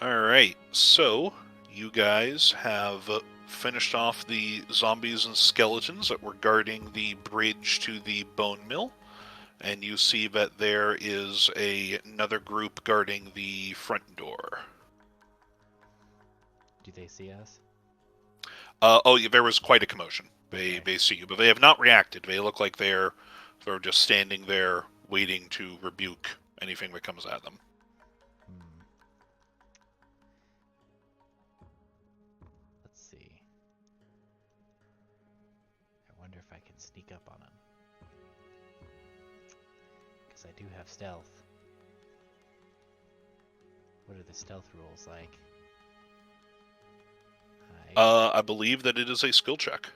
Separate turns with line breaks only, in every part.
Alright, so you guys have finished off the zombies and skeletons that were guarding the bridge to the bone mill, and you see that there is another group guarding the front door.
Do they see us?
Yeah, there was quite a commotion. They see you, but they have not reacted. They look like they're sort of just standing there waiting to rebuke anything that comes at them.
Hmm. Let's see. I wonder if I can sneak up on them. Because I do have stealth. What are the stealth rules like? Hide.
I believe that it is a skill check.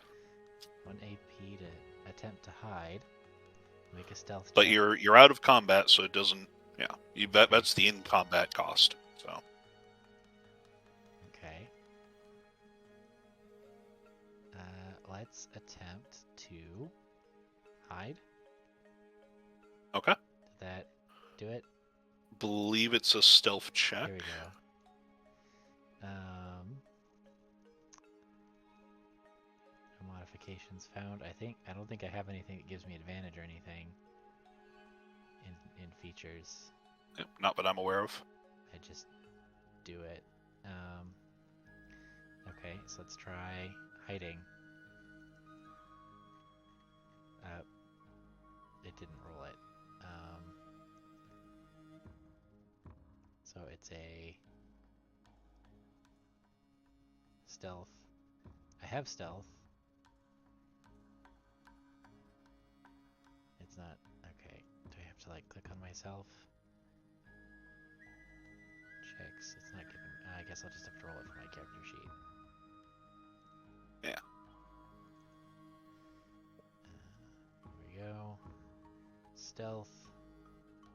1 AP to attempt to hide. Make a stealth
But
check.
you're out of combat, so it doesn't. Yeah,
Okay.
that's the in combat cost. So
Okay. Let's attempt to hide.
okay,
Did that do it?
believe it's a stealth check.
Here we go. No modifications found. I don't think I have anything that gives me advantage or anything in features.
Yep, not that I'm aware of.
I just do it. Okay, so let's try hiding. It didn't roll it. So it's a stealth. I have stealth. It's not okay. Do I have to like click on myself? Checks. It's not giving. I guess I'll just have to roll it from my character sheet.
Yeah.
Here we go. Stealth.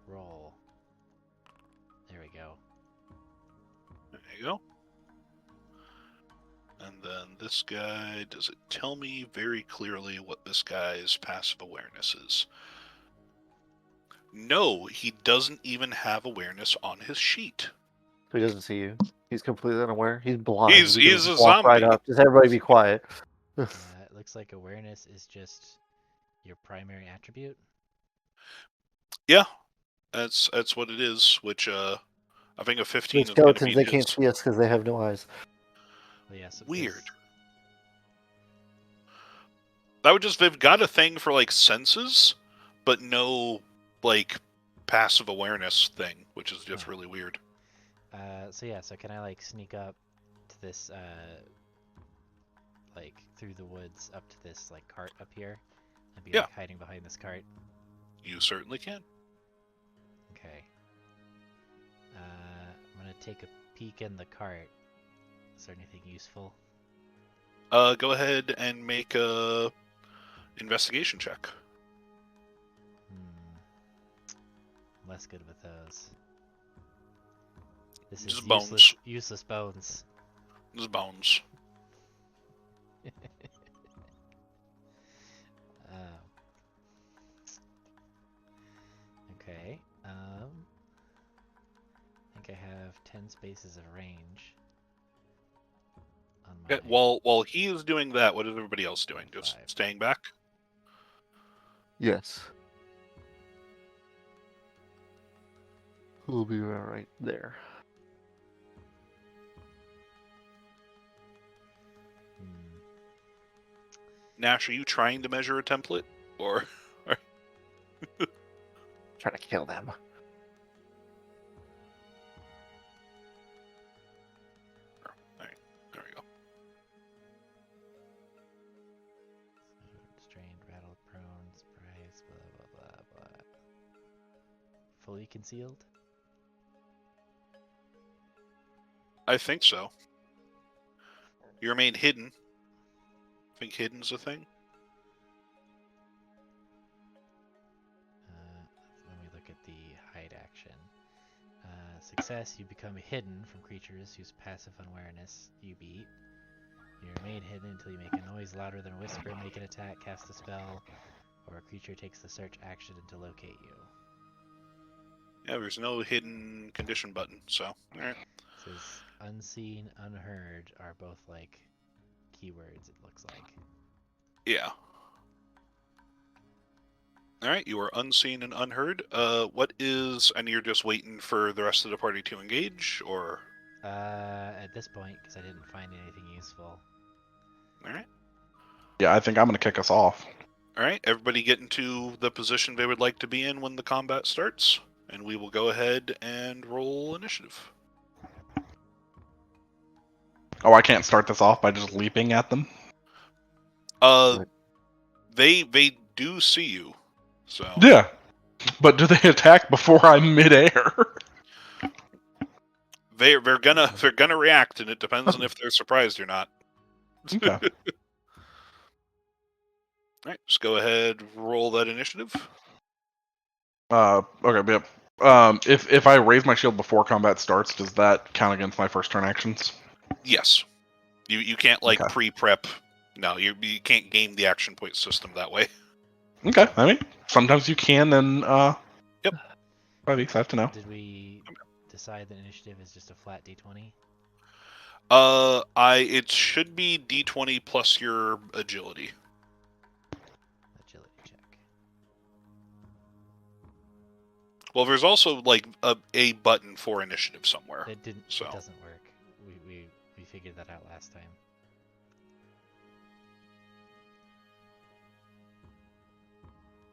Roll. There we go.
There you go. And then this guy, does it tell me very clearly what this guy's passive awareness is? No, he doesn't even have awareness on his sheet.
So he doesn't see you. He's completely unaware. He's blind.
He's
We can
a
just walk right
zombie.
up. Just everybody be quiet.
It looks like awareness is just your primary attribute.
Yeah, that's what it is. Which I think a 15
The
is going to
skeletons,
beat
they
his.
can't see us because they have no eyes.
Well, yes,
Weird. That would just, they've got a thing for like senses, but no like passive awareness thing, which is just really weird.
So can I like sneak up to this like through the woods up to this like cart up here and be like hiding behind this cart?
You certainly can.
Okay. I'm gonna take a peek in the cart. Is there anything useful?
Go ahead and make a investigation check.
I'm less good with those. This
Just
is
bones.
useless bones.
Just bones.
Okay. I think I have 10 spaces of range. On my...
While he is doing that, what is everybody else doing? Just staying back?
Yes. We'll be right there.
Nash, are you trying to measure a template? Or
trying to kill them.
Alright, there we go.
Strained, rattled, prone, surprise, blah blah blah blah. Fully concealed?
I think so. You remain hidden. I think hidden's a thing.
Let me look at the hide action. Success, you become hidden from creatures whose passive unawareness you beat. You remain hidden until you make a noise louder than a whisper, make an attack, cast a spell, or a creature takes the search action to locate you.
Yeah, there's no hidden condition button, so alright.
Because unseen, unheard are both like keywords, it looks like.
Yeah. Alright, you are unseen and unheard. What is... And you're just waiting for the rest of the party to engage, or...
At this point, because I didn't find anything useful.
Alright.
Yeah, I think I'm going to kick us off.
Alright, everybody get into the position they would like to be in when the combat starts, and we will go ahead and roll initiative.
Oh, I can't start this off by just leaping at them?
They do see you, so...
Yeah. But do they attack before I'm midair?
They're gonna react, and it depends on if they're surprised or not.
Okay.
Alright, just go ahead, roll that initiative.
Okay, yep. If I raise my shield before combat starts, does that count against my first turn actions?
Yes. You can't, like,
Okay.
pre-prep. No, you can't game the action point system that way.
Okay, I mean, sometimes you can, and,
Yep.
5 weeks, I have to know.
Did we decide that initiative is just a flat d20?
It should be D20 plus your agility.
Agility check.
Well, there's also, like, a button for initiative somewhere.
It didn't.
So.
It doesn't work. We figured that out last time.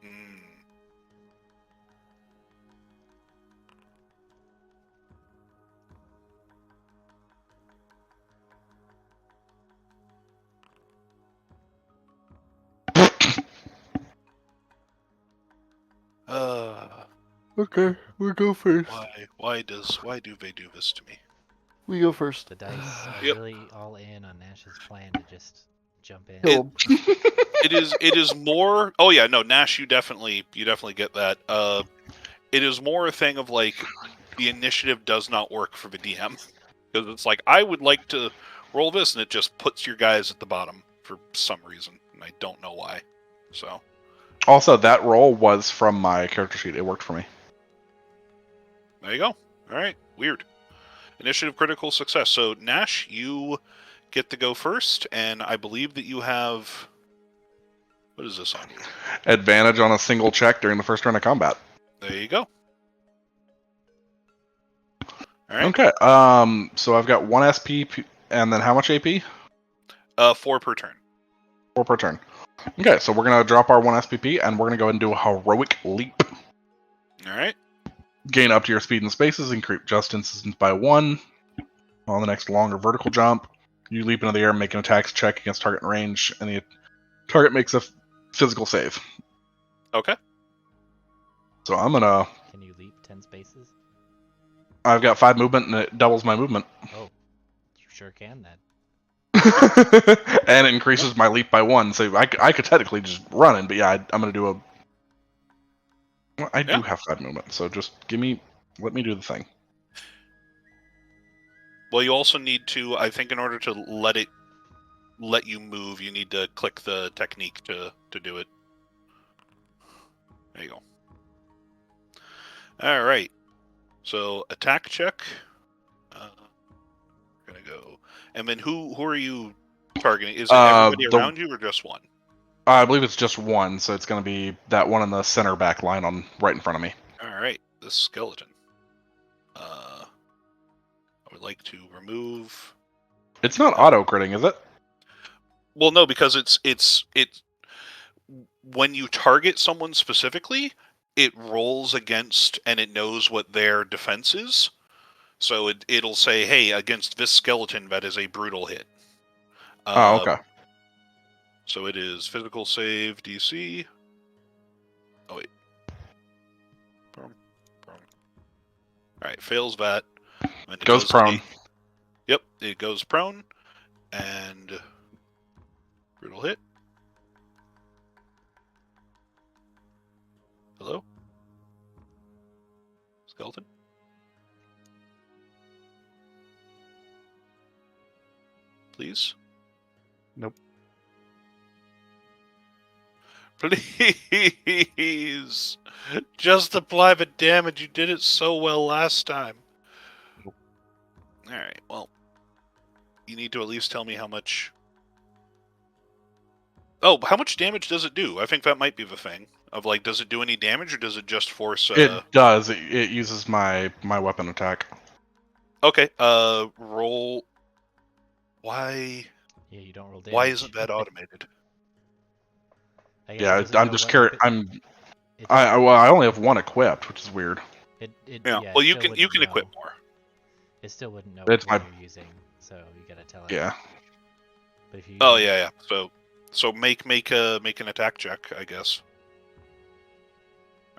Mm.
Okay, we go first.
Why do they do this to me?
We go first.
The dice are
Yep.
really all in on Nash's plan to just jump in.
Kill him.
It is more... Oh yeah, no, Nash, you definitely get that. It is more a thing of, like, the initiative does not work for the DM. Because it's like, I would like to roll this, and it just puts your guys at the bottom for some reason. And I don't know why. So...
Also, that roll was from my character sheet. It worked for me.
There you go. Alright, weird. Initiative critical success. So, Nash, you get to go first, and I believe that you have... What is this on you?
Advantage on a single check during the first round of combat.
There you go. Alright.
Okay, so I've got 1 SP, and then how much AP?
4 per turn.
4 per turn. Okay, so we're going to drop our 1 SPP, and we're going to go ahead and do a heroic leap.
Alright.
Gain up to your speed and spaces, increase just distance by 1. On the next longer vertical jump, you leap into the air and make an attack check against target in range, and the target makes a physical save.
Okay.
So I'm going to...
Can you leap 10 spaces?
I've got 5 movement, and it doubles my movement.
Oh, you sure can then.
And it increases my leap by 1, so I could technically just run in, but yeah, I'm going to do a... Well, I do have 5 movement, so just let me do the thing.
Well, you also need to, I think in order to let you move, you need to click the technique to do it. There you go. Alright. So, attack check. Gonna go. And then who are you targeting? Is it everybody around you or just one?
I believe it's just 1, so it's going to be that one in the center back line on right in front of me.
Alright, this skeleton. I would like to remove...
It's not auto-critting, is it?
Well, no, because it's when you target someone specifically, it rolls against and it knows what their defense is. So it'll say, hey, against this skeleton, that is a brutal hit.
Oh, okay.
So it is physical save DC. Oh, wait. Alright, fails that. And it
Goes prone.
Yep, it goes prone. And brutal hit. Hello? Skeleton? Please?
Nope.
Please! Just apply the damage. You did it so well last time. Alright, well. You need to at least tell me how much... Oh, how much damage does it do? I think that might be the thing. Of like, does it do any damage, or does it just force...
It does. It uses my weapon attack.
Okay, roll... Why...
Yeah, you don't roll damage.
Why isn't that automated?
I guess
Yeah,
does it
I'm
know
just
what
carrying.
weapon- it
I
doesn't-
I only have one equipped, which is weird.
It,
Yeah,
yeah,
well,
it
you
still
can
wouldn't
equip
know.
more.
It still wouldn't know
It's
what
my-
you're using, so you gotta tell it.
Yeah.
But if you
Oh, yeah. So make an attack check, I guess.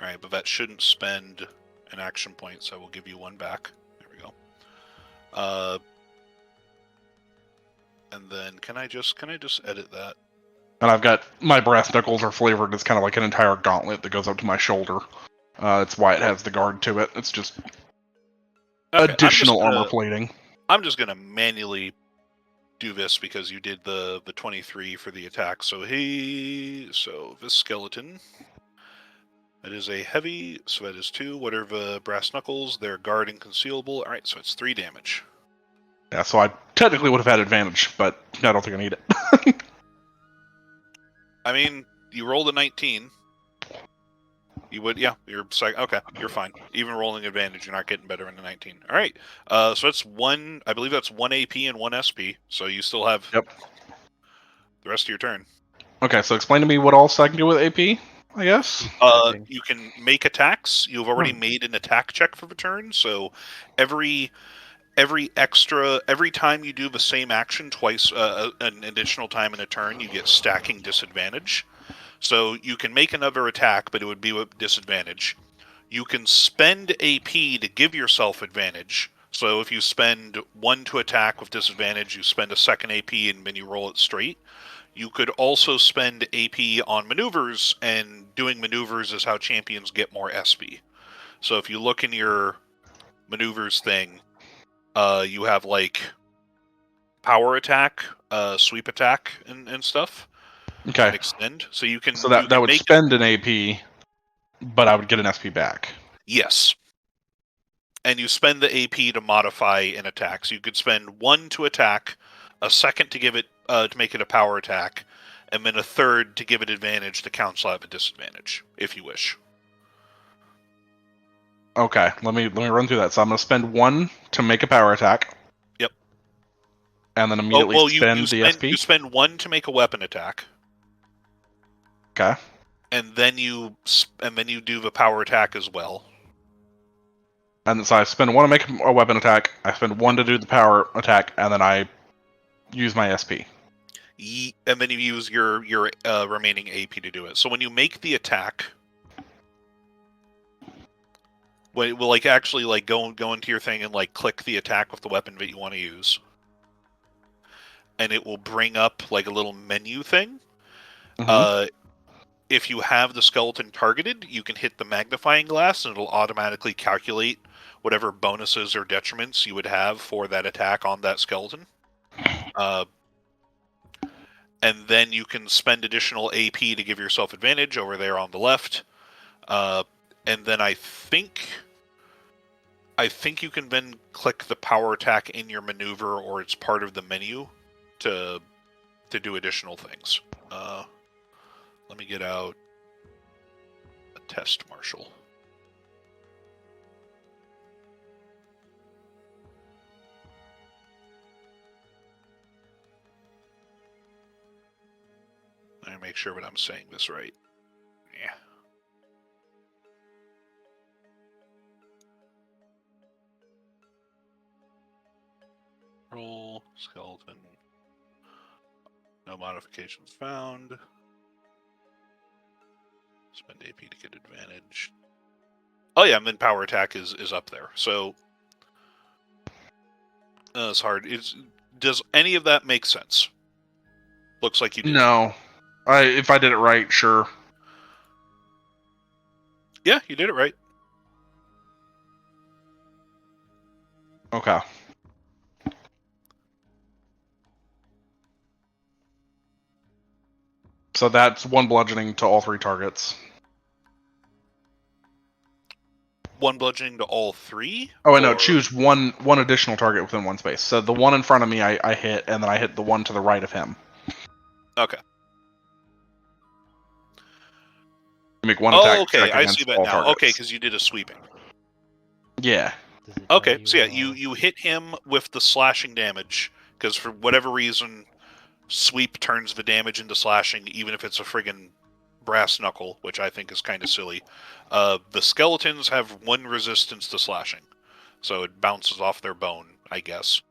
Alright, but that shouldn't spend an action point, so I will give you one back. There we go. And then can I just edit that?
And I've got my brass knuckles are flavored. It's kind of like an entire gauntlet that goes up to my shoulder. That's why it has the guard to it. It's just
Okay,
additional armor plating.
I'm just gonna manually do this because you did the 23 for the attack. So this skeleton. It is a heavy, so that is 2. What are the brass knuckles? They're guard and concealable. Alright, so it's 3 damage.
Yeah, so I technically would have had advantage, but I don't think I need it.
I mean, you rolled a 19. You would, yeah, okay, you're fine. Even rolling advantage, you're not getting better in the 19. Alright, so that's I believe that's 1 AP and 1 SP, so you still have
Yep.
the rest of your turn.
Okay, so explain to me what else I can do with AP, I guess.
Attacking.
You can make attacks. You've already made an attack check for the turn, so every time you do the same action twice, an additional time in a turn, you get stacking disadvantage. So you can make another attack, but it would be with disadvantage. You can spend AP to give yourself advantage. So if you spend 1 to attack with disadvantage, you spend a second AP and then you roll it straight. You could also spend AP on maneuvers, and doing maneuvers is how champions get more SP. So if you look in your maneuvers thing, you have like power attack, sweep attack, and stuff.
Okay.
And extend. So you can.
So that would spend an AP, but I would get an SP back.
Yes. And you spend the AP to modify an attack. So you could spend 1 to attack, a second to give it to make it a power attack, and then a third to give it advantage to cancel out the disadvantage, if you wish.
Okay, let me run through that. So I'm going to spend 1 to make a power attack.
Yep.
And then immediately spend the SP.
You spend 1 to make a weapon attack.
Okay.
And then you do the power attack as well.
And so I spend 1 to make a weapon attack. I spend 1 to do the power attack, and then I use my SP.
And then you use your remaining AP to do it. So when you make the attack, we'll like actually like go into your thing and like click the attack with the weapon that you want to use, and it will bring up like a little menu thing.
Mm-hmm.
If you have the skeleton targeted, you can hit the magnifying glass, and it'll automatically calculate whatever bonuses or detriments you would have for that attack on that skeleton. And then you can spend additional AP to give yourself advantage over there on the left. And then I think you can then click the power attack in your maneuver, or it's part of the menu to do additional things. Let me get out a test marshal. Let me make sure that I'm saying this right. Yeah. Roll, skeleton. No modifications found. Spend AP to get advantage. Oh yeah, and then power attack is up there. So it's hard. Does any of that make sense? Looks like you did.
No. If I did it right, sure.
Yeah, you did it right.
Okay. So that's 1 bludgeoning to all 3 targets.
one bludgeoning to all three?
Oh, I know.
Or-
Choose one additional target within one space. So the one in front of me, I hit, and then I hit the one to the right of him.
Okay.
You make one
Oh,
attack
okay.
check
I
against
see that
all
now.
targets.
Okay, because you did a sweeping.
Yeah.
Does it tell
Okay, so yeah,
how-
you hit him with the slashing damage, because for whatever reason, sweep turns the damage into slashing, even if it's a friggin' brass knuckle, which I think is kind of silly. The skeletons have 1 resistance to slashing, so it bounces off their bone, I guess.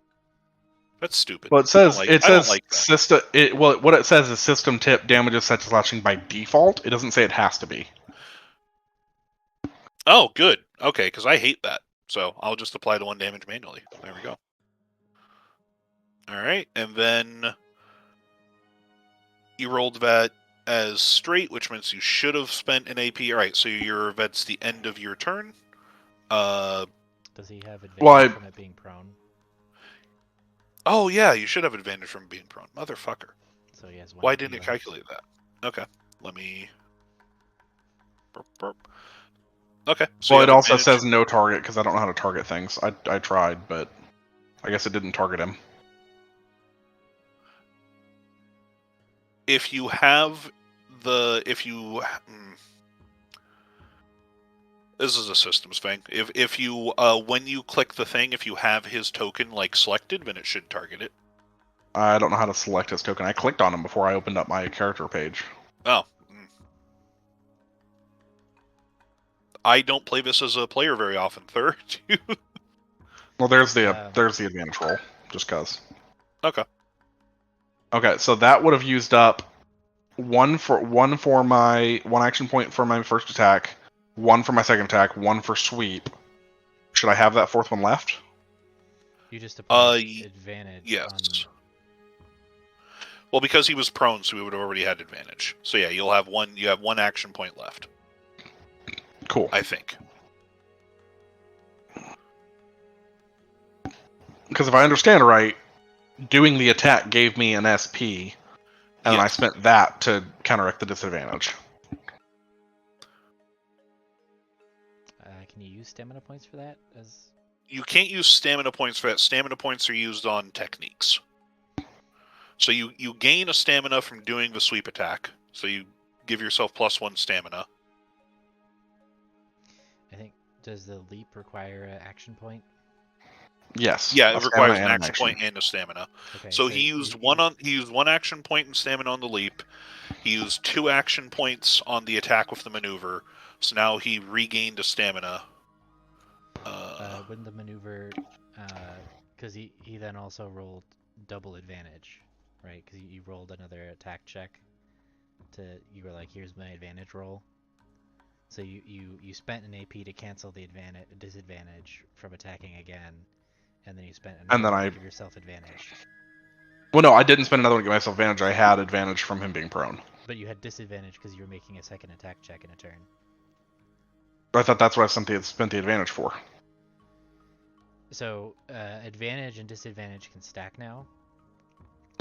That's stupid.
Well, it says
I don't like that.
system. What it says is system tip damages set to slashing by default. It doesn't say it has to be.
Oh, good. Okay, because I hate that. So I'll just apply the 1 damage manually. There we go. Alright, and then you rolled that as straight, which means you should have spent an AP. Alright, so that's the end of your turn.
Does he have advantage
Well,
from it being prone?
Oh yeah, you should have advantage from being prone. Motherfucker.
So he has 1
Why
AP
didn't it
left.
calculate that? Okay, let me... Burp, burp. Okay, so
Well,
you
it
have
also
advantage-
says no target because I don't know how to target things. I tried, but I guess it didn't target him.
if you have this is a systems thing. If you when you click the thing, if you have his token like selected, then it should target it.
I don't know how to select his token. I clicked on him before I opened up my character page.
Oh. I don't play this as a player very often, third.
Well, there's the
Um,
advantage roll, just cause.
Okay.
Okay, so that would have used up one for my 1 action point for my first attack, 1 for my second attack, 1 for sweep. Should I have that 4th one left?
You just apply
y-
advantage
yes.
on...
Well, because he was prone, so we would have already had advantage. So yeah, you have 1 action point left,
Cool.
I think.
Because if I understand right, doing the attack gave me an SP, and then I
Yes.
spent that to counteract the disadvantage.
Can you use stamina points for that?
You can't use stamina points for that. Stamina points are used on techniques. So you gain a stamina from doing the sweep attack. So you give yourself +1 stamina.
I think, does the leap require an action point?
Yes.
Yeah,
a
it requires
stamina
an
and
action point and a stamina.
Okay,
So he used he used 1 action point and stamina on the leap. He used 2 action points on the attack with the maneuver. So now he regained a stamina.
When the maneuver, because he then also rolled double advantage, right? Because you rolled another attack check. You were like, here's my advantage roll. So you spent an AP to cancel the disadvantage from attacking again, and then you spent another one to give yourself advantage.
Well, no, I didn't spend another one to give myself advantage. I had advantage from him being prone.
But you had disadvantage because you were making a second attack check in a turn.
I thought that's what I spent the advantage for.
So advantage and disadvantage can stack now.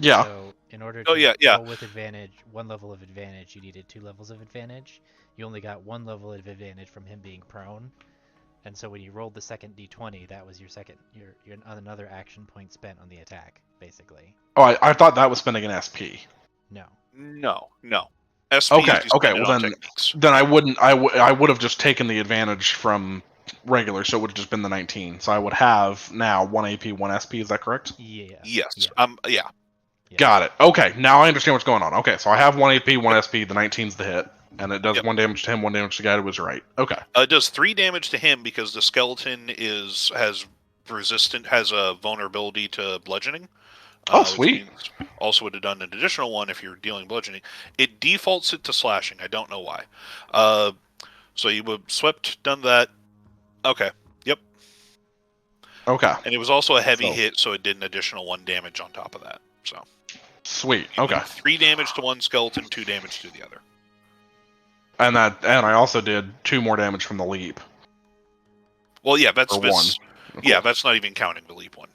Yeah.
So in order to roll with advantage, 1 level of advantage, you needed 2 levels of advantage. You only got 1 level of advantage from him being prone. And so when you rolled the second d20, that was your another action point spent on the attack, basically.
Oh, I thought that was spending an SP.
No.
No. SP
Okay.
is you spend it
Well,
on
then
techniques.
I wouldn't. I would have just taken the advantage from regular, so it would have just been the 19. So I would have now 1 AP, 1 SP. Is that correct?
Yeah.
Yes.
Yeah.
Got it. Okay. Now I understand what's going on. Okay. So I have 1 AP, 1 SP. The 19's the hit, and it does 1 damage to him, 1 damage to the guy who was right. Okay.
It does 3 damage to him because the skeleton has a vulnerability to bludgeoning.
Oh, sweet.
Also would have done an additional 1 if you're dealing bludgeoning. It defaults it to slashing. I don't know why. So you would done that. Okay. Yep.
Okay.
And it was also a heavy hit, so it did an additional 1 damage on top of that. So
sweet. Okay.
3 damage to one skeleton, 2 damage to the other.
And I also did 2 more damage from the leap.
Well, yeah, that's
Or 1.
Yeah, that's not even counting the leap one.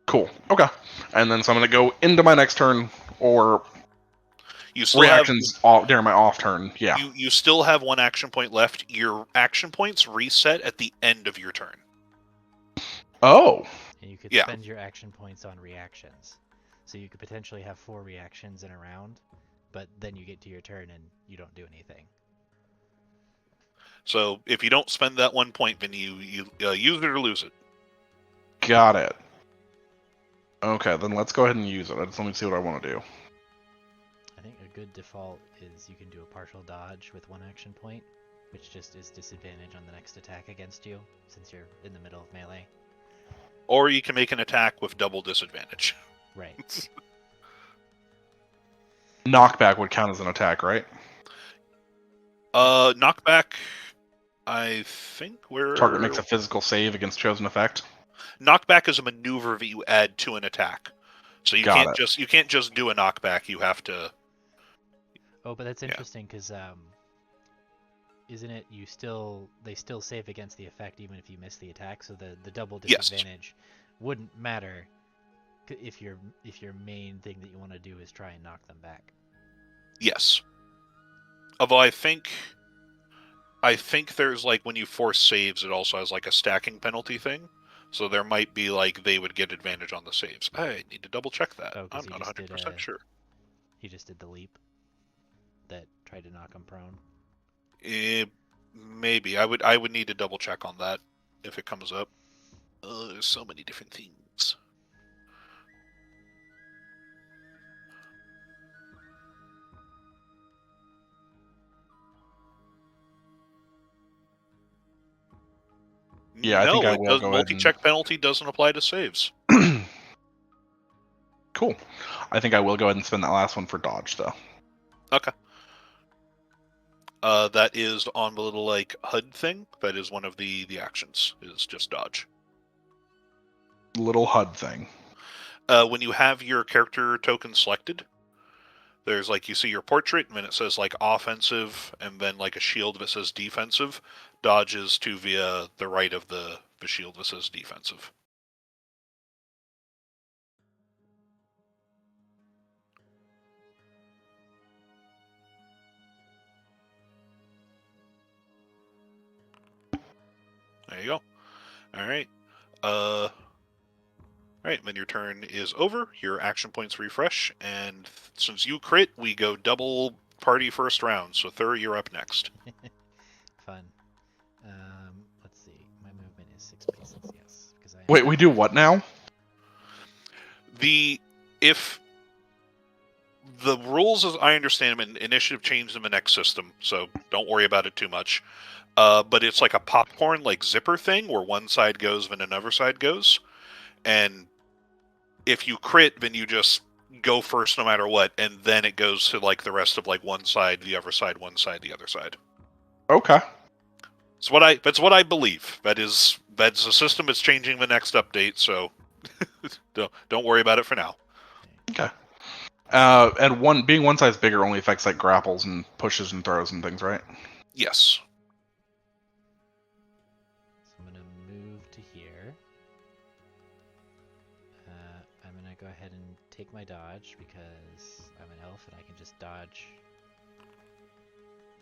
Cool. Okay. And then so I'm going to go into my next turn, or
You still
reactions off, during my off turn. Yeah.
you still have 1 action point left. Your action points reset at the end of your turn.
Oh.
And you could
Yeah.
spend your action points on reactions. So you could potentially have 4 reactions in a round, but then you get to your turn and you don't do anything.
So if you don't spend that 1 point, then you use it or lose it.
Got it. Okay, then let's go ahead and use it. Let me see what I want to do.
I think a good default is you can do a partial dodge with 1 action point, which just is disadvantage on the next attack against you, since you're in the middle of melee.
Or you can make an attack with double disadvantage.
Right.
Knockback would count as an attack, right?
Knockback, I think we're...
Target makes a physical save against chosen effect.
Knockback is a maneuver that you add to an attack. So you
Got
can't just do a knockback. You have to...
Oh, but that's interesting because isn't it they still save against the effect even if you miss the attack? So the double disadvantage wouldn't matter if your main thing that you want to do is try and knock them back.
Yes. Although I think there's like when you force saves, it also has like a stacking penalty thing. So there might be like they would get advantage on the saves. I need to double check that.
Oh, 'cause
I'm
he
not
just
100% sure.
He just did the leap that tried to knock him prone.
Maybe I would need to double check on that if it comes up. There's so many different things.
Yeah, I think I will go ahead
multi-check penalty doesn't apply to saves.
Cool. I think I will go ahead and spend that last one for dodge, though.
Okay. That is on the little like HUD thing. That is one of the actions. Is just dodge.
Little HUD thing.
When you have your character token selected, there's like you see your portrait, and then it says like offensive, and then like a shield that says defensive. Dodge is to the right of the shield that says defensive. There you go. All right. Alright, then your turn is over, your action points refresh, and since you crit, we go double party first round, so Thur, you're up next.
Fun. Let's see. My movement is 6 paces, yes. Because
Wait, we do what now?
If the rules as I understand them, initiative changed in the next system, so don't worry about it too much. But it's like a popcorn, like zipper thing, where one side goes, then another side goes. And if you crit, then you just go first no matter what, and then it goes to like the rest of like one side, the other side, one side, the other side.
Okay.
That's what I believe. That's a system that's changing the next update, so don't worry about it for now.
Okay. And being one size bigger only affects like grapples and pushes and throws and things, right?
Yes.
So I'm gonna move to here. I'm gonna go ahead and take my dodge because I'm an elf and I can just dodge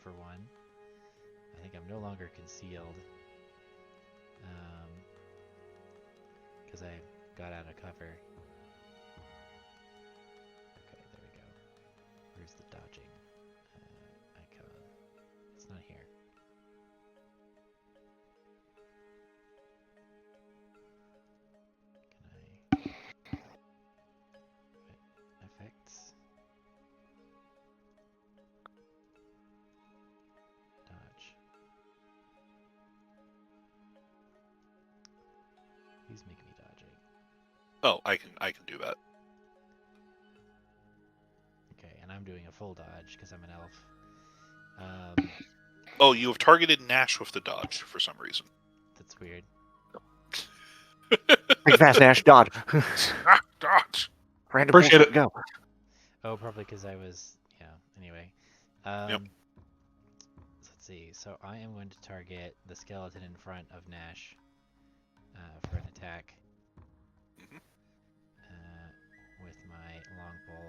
for 1. I think I'm no longer concealed because I got out of cover. Okay, there we go. Where's the dodging icon? It's not here. Can I... Effects? Dodge. Please make me dodging.
Oh, I can do that.
Okay, and I'm doing a full dodge because I'm an elf.
Oh, you have targeted Nash with the dodge for some reason.
That's weird.
Big fast Nash, dodge.
Dodge!
Random
Appreciate
bullshit,
it.
go.
Oh, probably because I was... Yeah, anyway.
Yep.
So let's see. So I am going to target the skeleton in front of Nash for an attack.
Mhm.
With my longbow.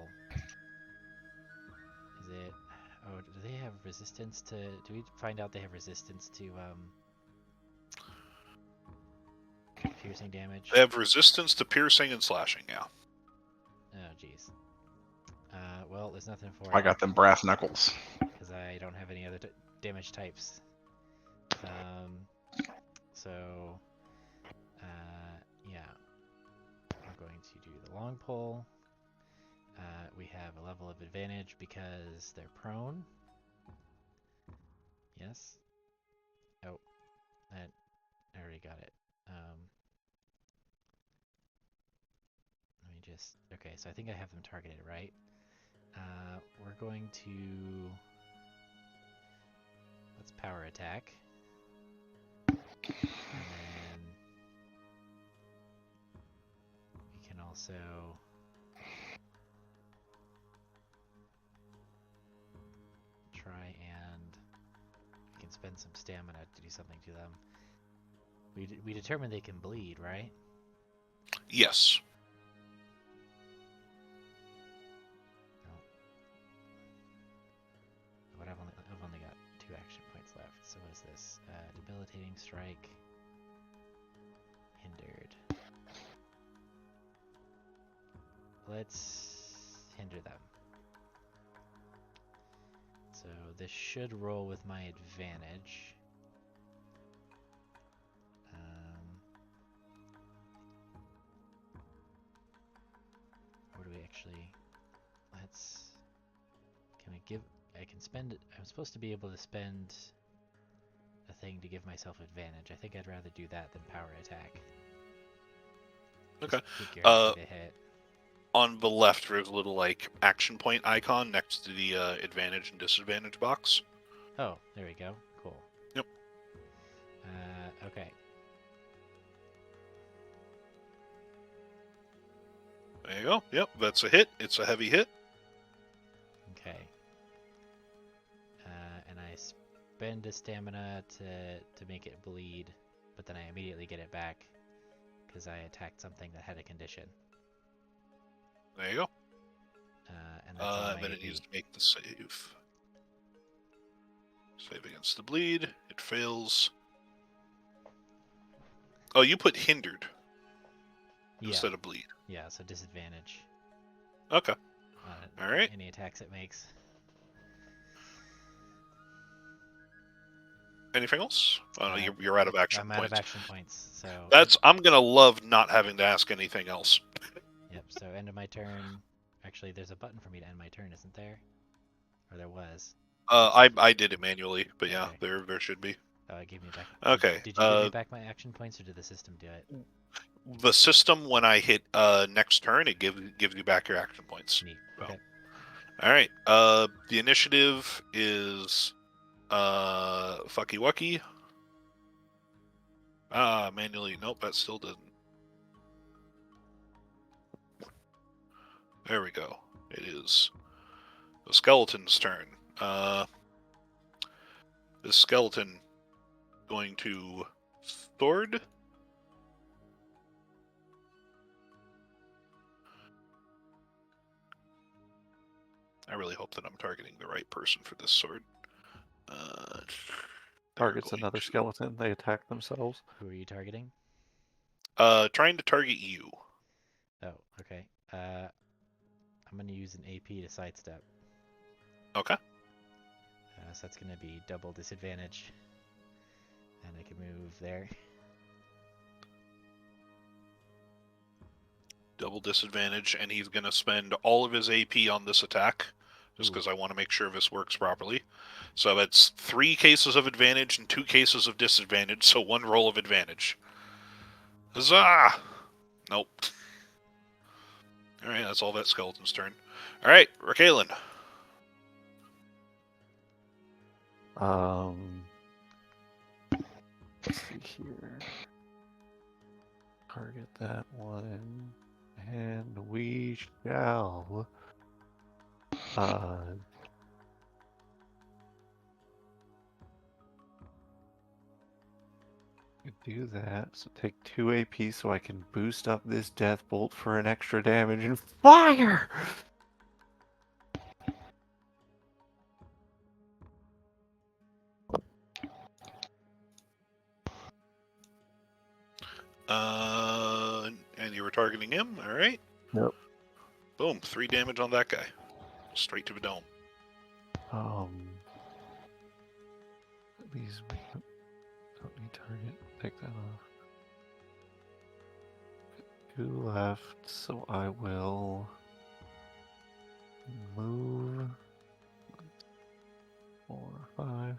resistance to? Do we find out they have resistance to piercing damage?
They have resistance to piercing and slashing. Yeah.
Oh, jeez. Well, there's nothing for
I
it
got them brass knuckles.
because I don't have any other damage types. So, yeah, we're going to do the long pull. We have a level of advantage because they're prone. Yes. Oh, I already got it. Let me just. Okay, so I think I have them targeted, right? We're going to. Let's power attack. And then we can also try and we can spend some stamina to do something to them. We determined they can bleed, right?
Yes.
But I've only got 2 action points left. So what is this? Debilitating strike. Hindered. Let's hinder them. So this should roll with my advantage. Or do we actually? Can we give? I can spend it. I'm supposed to be able to spend a thing to give myself advantage. I think I'd rather do that than power attack.
Okay.
Just to guarantee the hit.
On the left, there's a little like action point icon next to the advantage and disadvantage box.
Oh, there we go. Cool.
Yep.
Okay.
There you go. Yep, that's a hit. It's a heavy hit.
Okay. And I spend a stamina to make it bleed, but then I immediately get it back because I attacked something that had a condition.
There you go.
And that's on my
then it
AP.
needs to make the save. Save against the bleed. It fails. Oh, you put hindered instead of bleed.
Yeah, so disadvantage.
Okay.
On
All right.
any attacks it makes.
Anything else? Oh, no, you're out of action
I'm
points.
out of action points, so...
I'm gonna love not having to ask anything else.
Yep, so end of my turn. Actually, there's a button for me to end my turn, isn't there? Or there was.
I did it manually, but yeah,
Okay.
there should be.
Oh, it gave me back...
Okay.
Did you give me back my action points, or did the system do it?
The system, when I hit next turn, it gives you back your action points.
Neat.
So.
Okay.
All right. The initiative is Fucky Wucky. Manually. Nope, that still doesn't. There we go. It is the skeleton's turn. The skeleton going to Thord. I really hope that I'm targeting the right person for this sword.
Targets another skeleton. They attack themselves.
Who are you targeting?
Trying to target you.
Oh, okay. I'm going to use an AP to sidestep.
Okay.
So that's going to be double disadvantage. And I can move there.
Double disadvantage, and he's going to spend all of his AP on this attack, just because I want to make sure this works properly. So that's 3 cases of advantage and 2 cases of disadvantage, so 1 roll of advantage. Huzzah! Nope. Alright, that's all that skeleton's turn. Alright, Raquelin.
Let's see here. Target that one. And we shall do that. So take 2 AP so I can boost up this death bolt for an extra damage and fire!
And you were targeting him. All right.
Yep.
Boom. 3 damage on that guy. Straight to the dome.
These don't need target. Take that off. 2 left, so I will move 4, 5.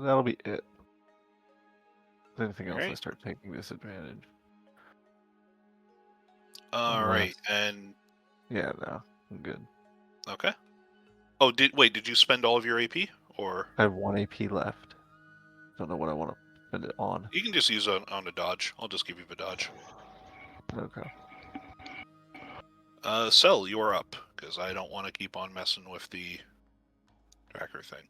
That'll be it. Anything else, I
Alright.
start taking disadvantage.
All right. And
Yeah, no, I'm good.
okay. Oh, did you spend all of your AP, or
I have 1 AP left. Don't know what I want to spend it on.
you can just use it on a dodge? I'll just give you the dodge.
Okay.
Cell, you are up, because I don't want to keep on messing with the tracker thing.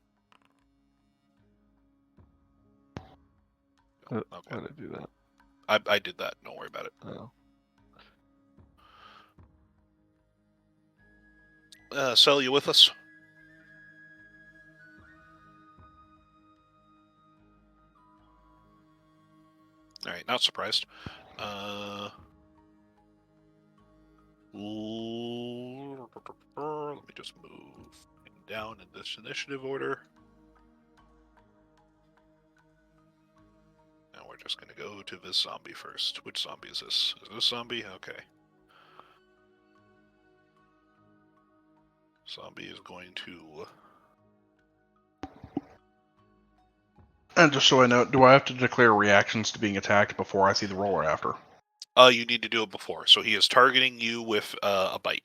Why
Okay.
did I do that?
I did that. Don't worry about it.
Oh.
Cell, you with us? All right, not surprised. Let me just move down in this initiative order. And we're just going to go to this zombie first. Which zombie is this? Is this zombie? Okay. Zombie is going to...
And just so I know, do I have to declare reactions to being attacked before I see the roll or after?
You need to do it before. So he is targeting you with a bite.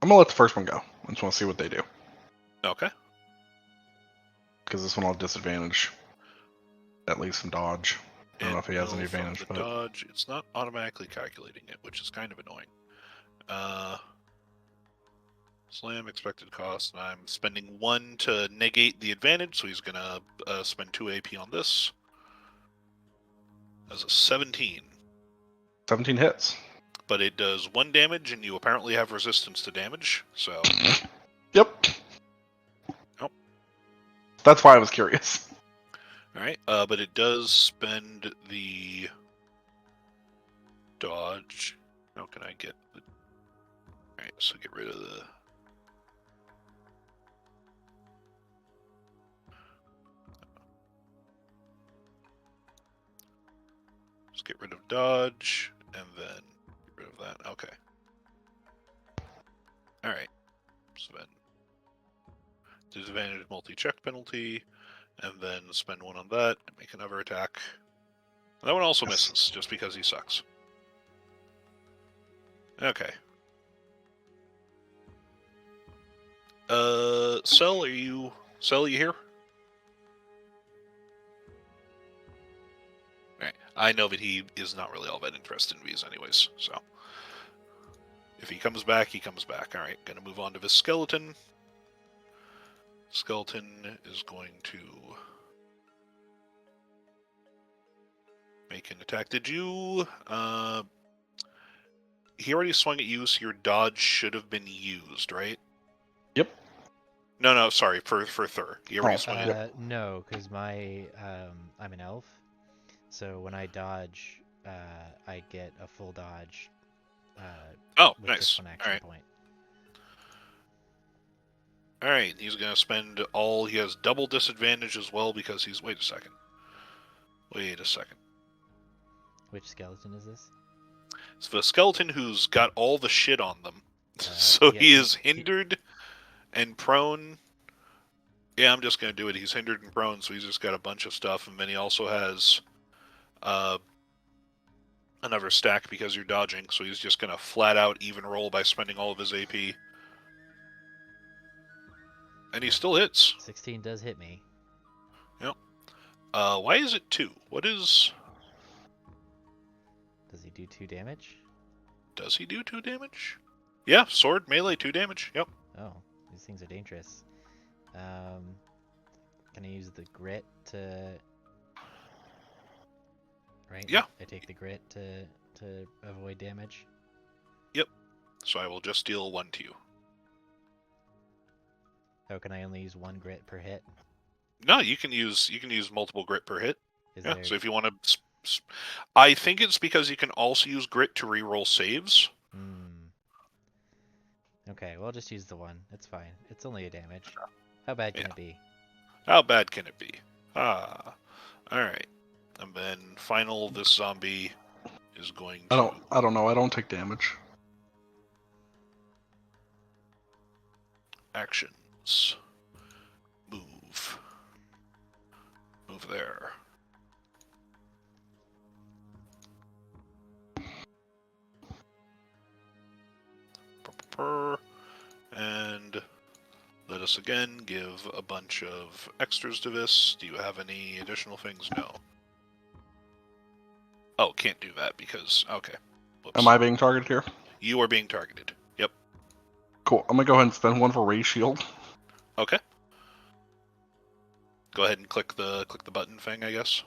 I'm gonna let the first one go. I just want to see what they do.
Okay.
Because this one I'll have disadvantage. At least some dodge. I don't know if he has any
from
advantage,
the
but
dodge, it's not automatically calculating it, which is kind of annoying. Slam expected cost, and I'm spending 1 to negate the advantage, so he's gonna spend 2 AP on this. That's a 17.
17 hits.
But it does 1 damage, and you apparently have resistance to damage, so...
Yep.
Nope.
That's why I was curious.
Alright, but it does spend the... dodge. How can I get the... Alright, so get rid of the... Just get rid of dodge, and then get rid of that. Okay. Alright. Spend disadvantage multi-check penalty, and then spend 1 on that, and make another attack. That one also misses, just because he sucks. Okay. Cell, are you here? Alright. I know that he is not really all that interested in these anyways, so... If he comes back, he comes back. Alright, gonna move on to this skeleton. Skeleton is going to... make an attack. Did you... He already swung at you, so your dodge should have been used, right?
Yep.
No, sorry, for Thur. He already swung at you.
No, because I'm an elf, so when I dodge, I get a full dodge.
Oh,
with
nice.
just 1 action point.
Alright, he's going to spend all... He has double disadvantage as well because he's... Wait a second.
Which skeleton is this?
It's the skeleton who's got all the shit on them. So
yeah,
he is hindered and prone. Yeah, I'm just going to do it. He's hindered and prone, so he's just got a bunch of stuff. And then he also has another stack because you're dodging. So he's just going to flat out even roll by spending all of his AP. And he still hits.
16 does hit me.
Yep. Why is it 2? What is...
Does he do 2 damage?
Does he do 2 damage? Yeah, sword, melee, 2 damage. Yep.
Oh, these things are dangerous. Can I use the grit to... right?
Yeah.
I take the grit to avoid damage.
So I will just deal 1 to you.
Oh, can I only use 1 grit per hit?
No, you can use multiple grit per hit.
Is
Yeah.
there?
So if you want to, I think it's because you can also use grit to reroll saves.
Okay, well, I'll just use the 1. It's fine. It's only a damage. How bad can
Yeah.
it be?
How bad can it be? All right. And then final, this zombie is going to.
I don't know. I don't take damage.
Actions. Move. Move there. And let us again give a bunch of extras to this. Do you have any additional things? No. Oh, can't do that because... Okay. Whoops.
Am I being targeted here?
You are being targeted. Yep.
Cool. I'm gonna go ahead and spend 1 for Raise Shield.
Okay. Go ahead and click the button thing, I guess.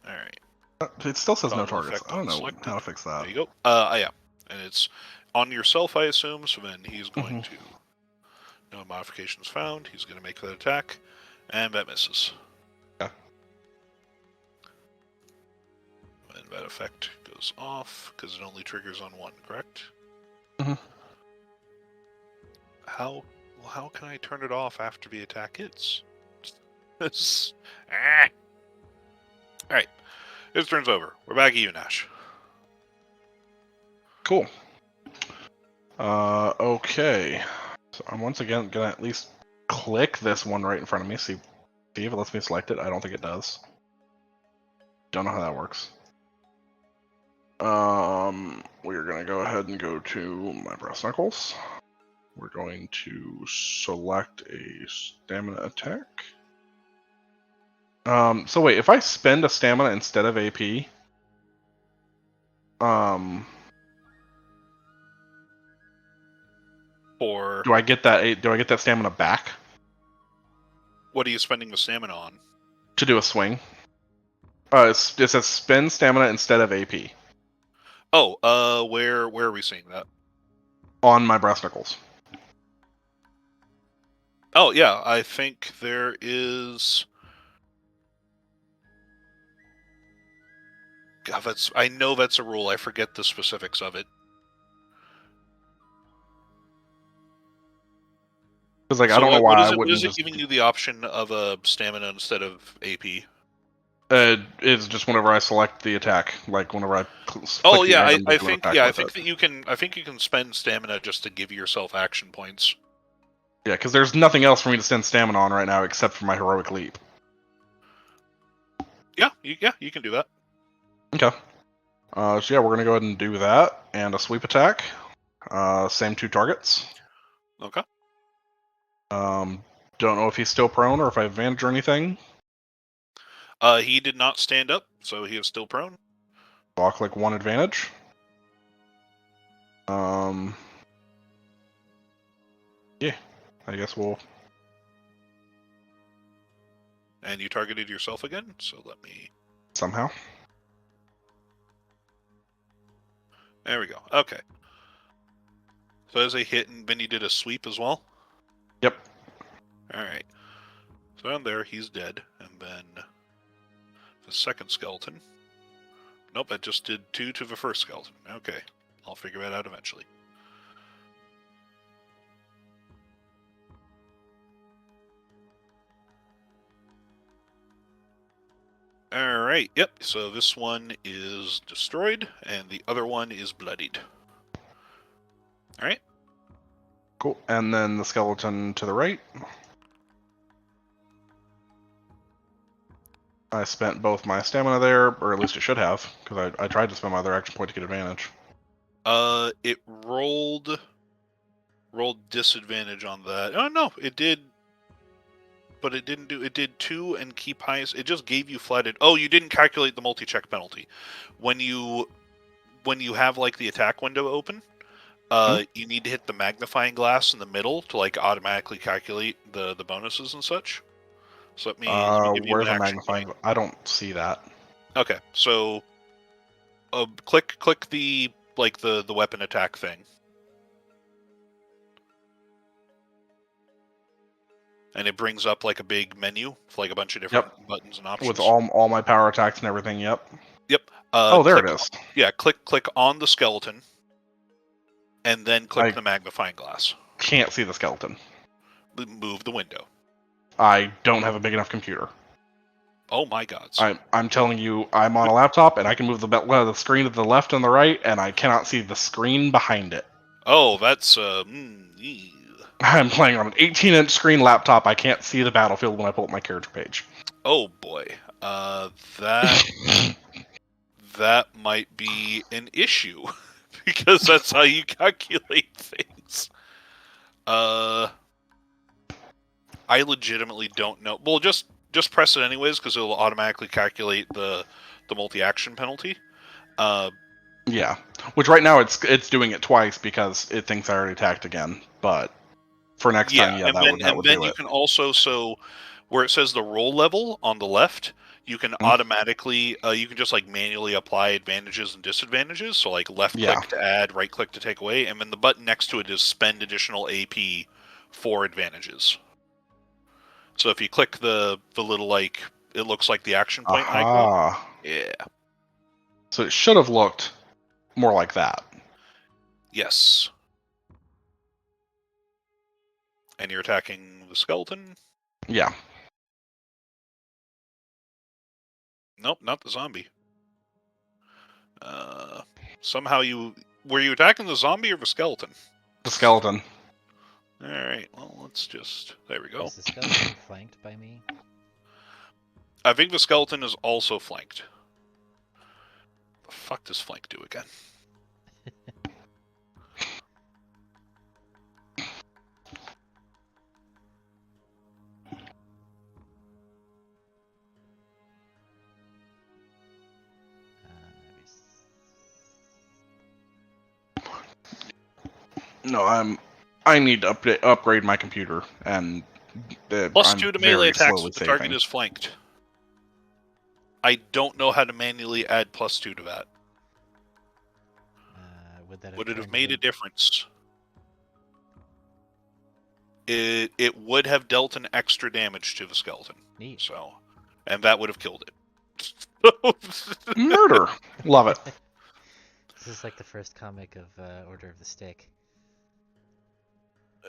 Alright.
It still says no
Toggle
targets.
effect
I don't know
unselected.
how to fix that.
There you go. Yeah. And it's on yourself, I assume, so then he's going to... No modifications found. He's going to make that attack. And that misses.
Yeah.
And that effect goes off, because it only triggers on 1, correct?
Mhm.
How can I turn it off after the attack hits? Alright. His turn's over. We're back at you, Nash.
Cool. Okay. So I'm once again gonna at least click this one right in front of me. See if it lets me select it. I don't think it does. Don't know how that works. We're gonna go ahead and go to my brass knuckles. We're going to select a stamina attack. So wait, if I spend a stamina instead of AP,
Or
do I get that stamina back
what are you spending the stamina on?
to do a swing? It says spend stamina instead of AP
Oh, where are we seeing that?
on my brass knuckles.
Oh, yeah, I think there is... God, I know that's a rule. I forget the specifics of it.
Because like
So
I don't know
what
why
is
I
it? What
wouldn't
is it
just.
giving you the option of a stamina instead of AP?
It's just whenever I select the attack, like whenever I click
Oh
the
yeah,
item to
I
do an
think
attack
I
with
think
it.
that you can. I think you can spend stamina just to give yourself action points.
Yeah, because there's nothing else for me to spend stamina on right now except for my heroic leap.
Yeah, you can do that.
Okay. So yeah, we're gonna go ahead and do that and a sweep attack. Same 2 targets.
Okay.
Don't know if he's still prone or if I have advantage or anything.
He did not stand up, so he is still prone.
So I'll click 1 advantage. Yeah, I guess we'll.
And you targeted yourself again, so let me...
Somehow.
There we go. Okay. So as a hit, and then you did a sweep as well?
Yep.
Alright. So down there, he's dead. And then the second skeleton. Nope, I just did 2 to the first skeleton. Okay. I'll figure that out eventually. Alright, yep. So this one is destroyed, and the other one is bloodied. Alright.
Cool. And then the skeleton to the right. I spent both my stamina there, or at least it should have, because I tried to spend my other action point to get advantage.
It rolled disadvantage on that. Oh no, it did, but it didn't do. It did 2 and keep highest. It just gave you flatted. Oh, you didn't calculate the multi-check penalty when you have like the attack window open. You need to hit the magnifying glass in the middle to like automatically calculate the bonuses and such. So let me give you
Where's
an
the
action
magnifying?
point.
I don't see that.
Okay, so click the the weapon attack thing, and it brings up like a big menu with like a bunch of different buttons and options.
With all my power attacks and everything. Yep.
Yep.
Oh, there it is.
Yeah, click on the skeleton, and then click the magnifying glass.
Can't see the skeleton.
Move the window.
I don't have a big enough computer.
Oh my gods.
I'm telling you, I'm on a laptop and I can move the screen to the left and the right, and I cannot see the screen behind it.
Oh, that's
I'm playing on an 18-inch screen laptop. I can't see the battlefield when I pull up my character page.
Oh boy. That that might be an issue because that's how you calculate things. I legitimately don't know. Well, just press it anyways because it'll automatically calculate the multi-action penalty.
Yeah, which right now it's doing it twice because it thinks I already attacked again. But for next time, yeah, that would do
you
it.
can also where it says the roll level on the left, you can automatically you can just like manually apply advantages and disadvantages. So like left click to add, right click to take away, and then the button next to it is spend additional AP for advantages. So if you click the little like it looks like the action point icon. Yeah.
So it should have looked more like that.
Yes. And you're attacking the skeleton?
Yeah.
Nope, not the zombie. Somehow were you attacking the zombie or the skeleton?
The skeleton.
Alright, well, let's just... There we go.
Is the skeleton flanked by me?
I think the skeleton is also flanked. The fuck does flank do again?
No, I need to upgrade my computer, and
+2 to melee attacks if the
saving.
target is flanked. I don't know how to manually add +2 to that. Would it have made a difference? It would have dealt an extra damage to the skeleton.
Neat.
So, and that would have killed it.
Murder. Love it.
This is like the first comic of Order of the Stick.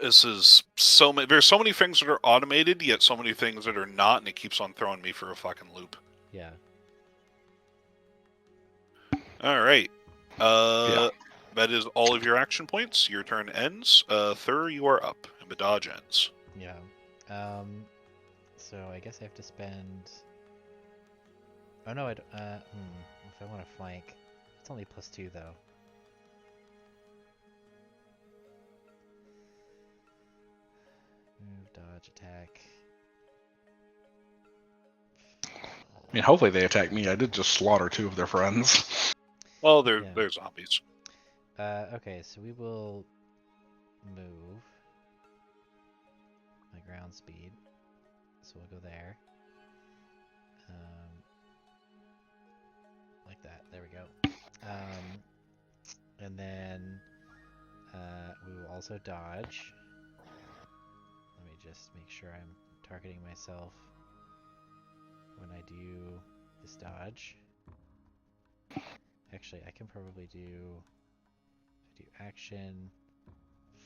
This is so many. There's so many things that are automated, yet so many things that are not, and it keeps on throwing me for a fucking loop.
Yeah.
All right.
Yeah.
That is all of your action points. Your turn ends. Thur, you are up, and the dodge ends.
Yeah. So I guess I have to spend. Oh no, if I want to flank, it's only +2 though. Move, dodge, attack.
I mean, hopefully they attack me. I did just slaughter 2 of their friends.
Well, they're zombies.
Okay, so we will move my ground speed. So we'll go there. Like that. There we go. And then we will also dodge. Let me just make sure I'm targeting myself when I do this dodge. Actually, I can probably do action,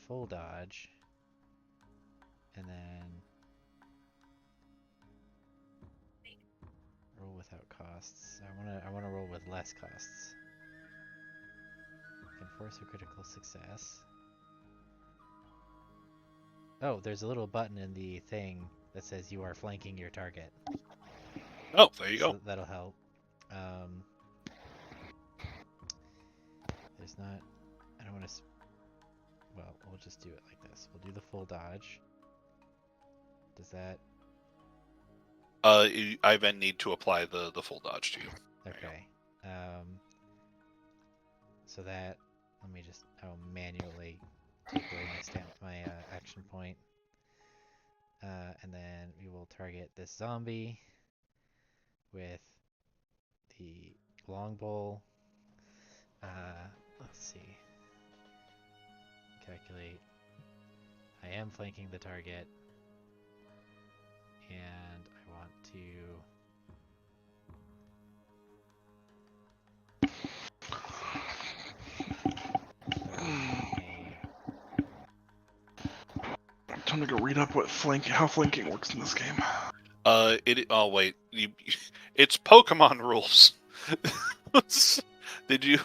full dodge, and then roll without costs. I wanna roll with less costs. Can force a critical success. Oh, there's a little button in the thing that says you are flanking your target.
Oh, there you go.
So that'll help. There's not. I don't want to. Well, we'll just do it like this. We'll do the full dodge. Does that?
I then need to apply the full dodge to you.
Okay. So that let me just. I'll manually take away my action point. And then we will target this zombie with the longbow. Let's see. Calculate. I am flanking the target, and I want to.
Time to go read up how flanking works in this game.
Oh wait, it's Pokemon rules. Did you?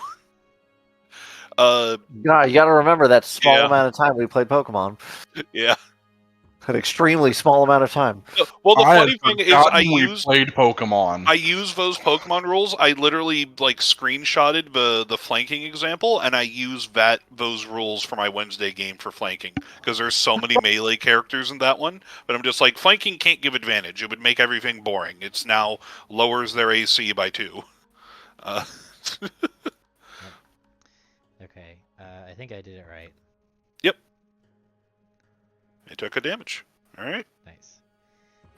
God, you got to remember that small
Yeah.
amount of time we played Pokemon.
Yeah.
An extremely small amount of time.
Well, the
I
funny
had
thing is,
forgotten we played Pokemon.
I use those Pokemon rules. I literally like screenshotted the flanking example, and I use those rules for my Wednesday game for flanking because there's so many melee characters in that one. But I'm just like, flanking can't give advantage; it would make everything boring. It's now lowers their AC by 2.
Okay, I think I did it right.
Yep. It took a damage. All right.
Nice.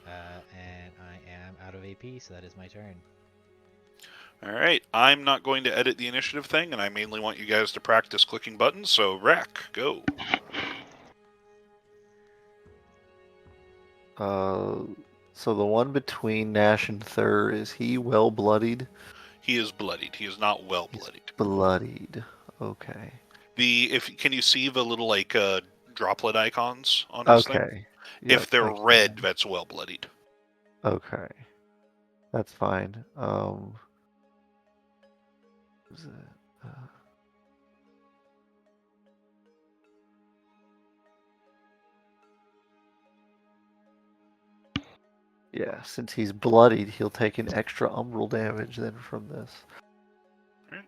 And I am out of AP, so that is my turn.
All right. I'm not going to edit the initiative thing, and I mainly want you guys to practice clicking buttons. So, Rack, go.
So the one between Nash and Thur, is he well bloodied?
He is bloodied. He is not well bloodied.
Bloodied. Okay.
Can you see the little like droplet icons on his thing?
Okay.
If
Yep,
they're
I
red,
can.
that's well bloodied.
Okay. That's fine. Is it, yeah, since he's bloodied, he'll take an extra umbral damage then from this.
Right.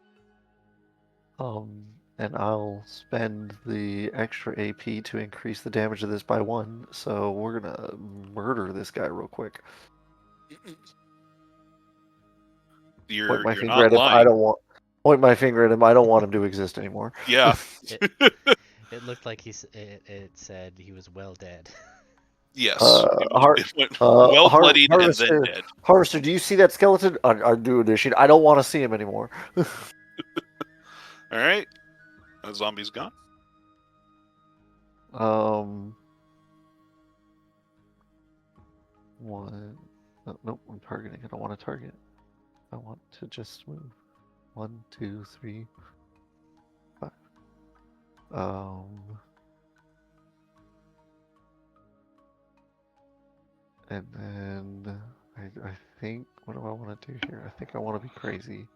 And I'll spend the extra AP to increase the damage of this by 1. So we're gonna murder this guy real quick.
You're
Point my finger
not
at him.
lying.
Point my finger at him. I don't want him to exist anymore.
Yeah.
It looked like it said he was well dead.
Yes.
Well
bloodied and
Harvester,
then dead.
Harvester, do you see that skeleton? I'm doing this shit. I don't want to see him anymore.
All right. That zombie's gone.
One. Oh, nope, I'm targeting. I don't want to target. I want to just move. 1, 2, 3, 5. And then I think, what do I want to do here? I think I want to be crazy.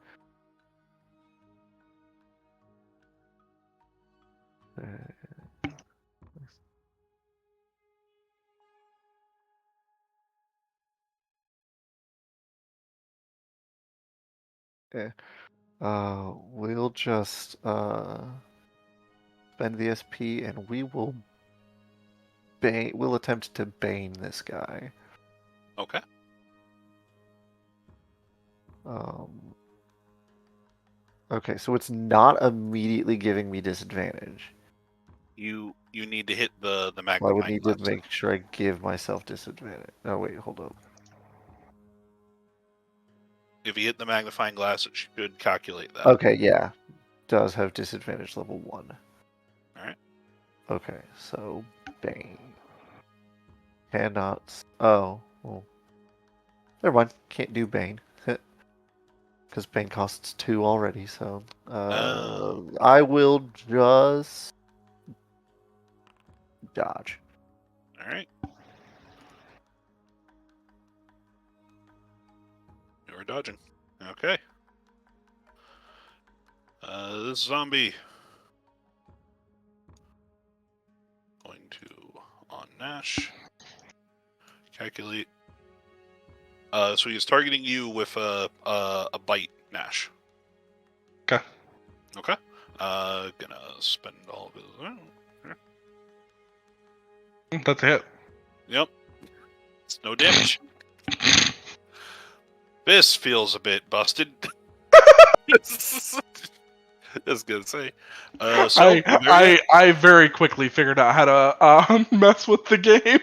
We'll just spend the SP and we will we'll attempt to bane this guy.
Okay.
Okay, so it's not immediately giving me disadvantage.
You need to hit the magnifying
I would need
glass.
to make sure I give myself disadvantage. Oh wait, hold up.
If you hit the magnifying glass, it should calculate that.
Okay, yeah. Does have disadvantage level 1.
Alright.
Okay, so Bane. Cannot. Oh, well. Never mind. Can't do Bane. Because Bane costs 2 already, so. I will just. Dodge.
Alright. You're dodging. Okay. This zombie. Going to on Nash. Calculate. So he's targeting you with a bite, Nash.
Okay.
Okay. Gonna spend all of his.
That's a hit.
Yep. It's no damage. This feels a bit busted. I was gonna say. So you there yet?
I very quickly figured out how to mess with the game.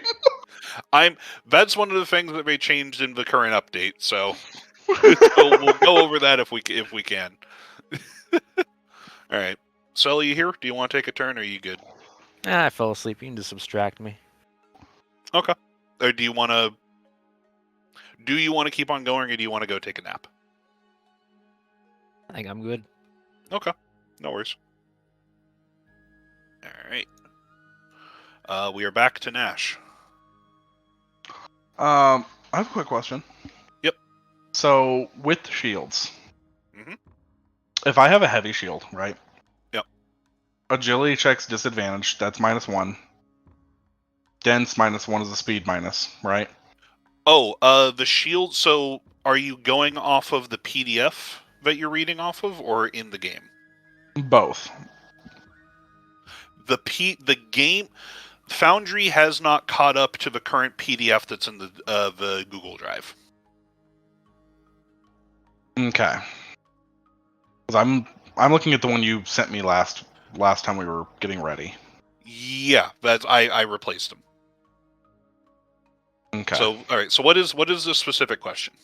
That's one of the things that they changed in the current update. So, so we'll go over that if we can. All right. Sully, you here? Do you want to take a turn? Or are you good?
I fell asleep. You can just subtract me.
Okay. Or do you want to? Do you want to keep on going, or do you want to go take a nap?
I think I'm good.
Okay. No worries. All right. We are back to Nash.
I have a quick question.
Yep.
So with the shields,
Mhm.
if I have a heavy shield, right?
Yep.
Agility checks disadvantage. That's -1. Dense -1 is the speed minus, right?
Oh, the shield. So, are you going off of the PDF that you're reading off of, or in the game?
Both.
The game Foundry has not caught up to the current PDF that's in the Google Drive.
Okay. Because I'm looking at the one you sent me last time we were getting ready.
Yeah, that's I replaced them.
Okay.
So, all right. So, what is the specific question?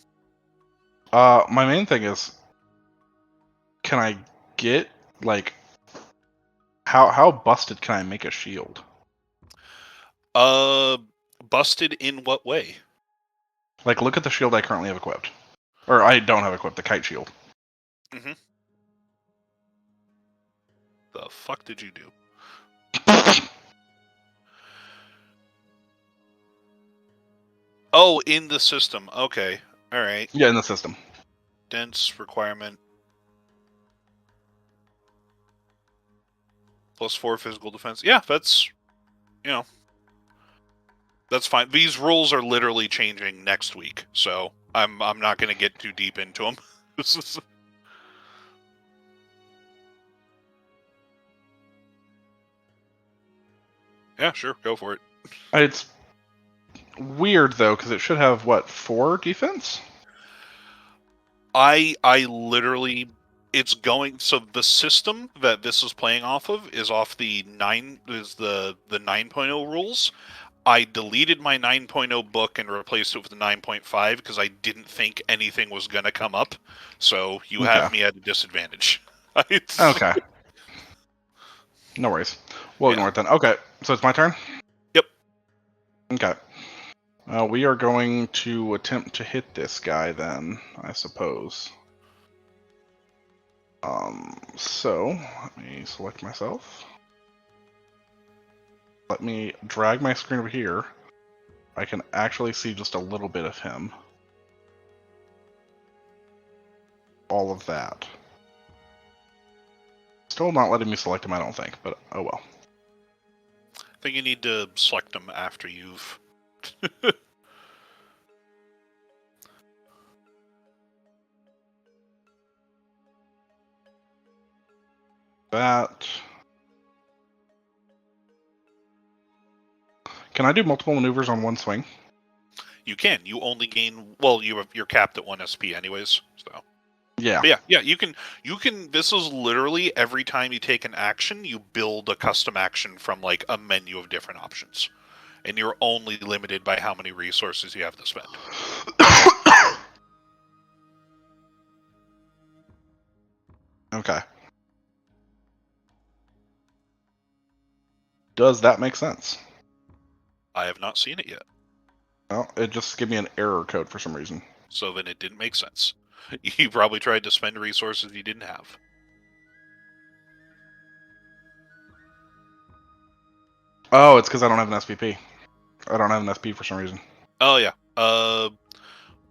My main thing is, can I get like how busted can I make a shield?
Busted in what way?
Like, look at the shield I currently have equipped, or I don't have equipped, the kite shield.
Mm-hmm. The fuck did you do? Oh, in the system. Okay. All right.
Yeah, in the system.
Dense requirement. +4 physical defense. Yeah, that's that's fine. These rules are literally changing next week, so I'm not going to get too deep into them. Yeah, sure, go for it.
It's weird though, because it should have what, 4 defense?
I literally, it's going. So the system that this is playing off of is off the 9.0 rules. I deleted my 9.0 book and replaced it with the 9.5 because I didn't think anything was going to come up. So you have
Okay.
me at a disadvantage.
Okay. No worries. We'll ignore it then. Okay, so it's my turn?
Yep.
Okay. We are going to attempt to hit this guy then, I suppose. So, let me select myself. Let me drag my screen over here. I can actually see just a little bit of him. All of that. Still not letting me select him, I don't think, but oh well.
I think you need to select them after you've.
That. Can I do multiple maneuvers on one swing?
You can. You only gain. Well, you're capped at 1 SP anyways. So.
Yeah.
But yeah. You can. This is literally every time you take an action, you build a custom action from like a menu of different options, and you're only limited by how many resources you have to spend.
Okay. Does that make sense?
I have not seen it yet,
Well, it just gave me an error code for some reason.
so then it didn't make sense. You probably tried to spend resources you didn't have.
Oh, it's because I don't have an SPP. I don't have an SP for some reason.
Oh yeah.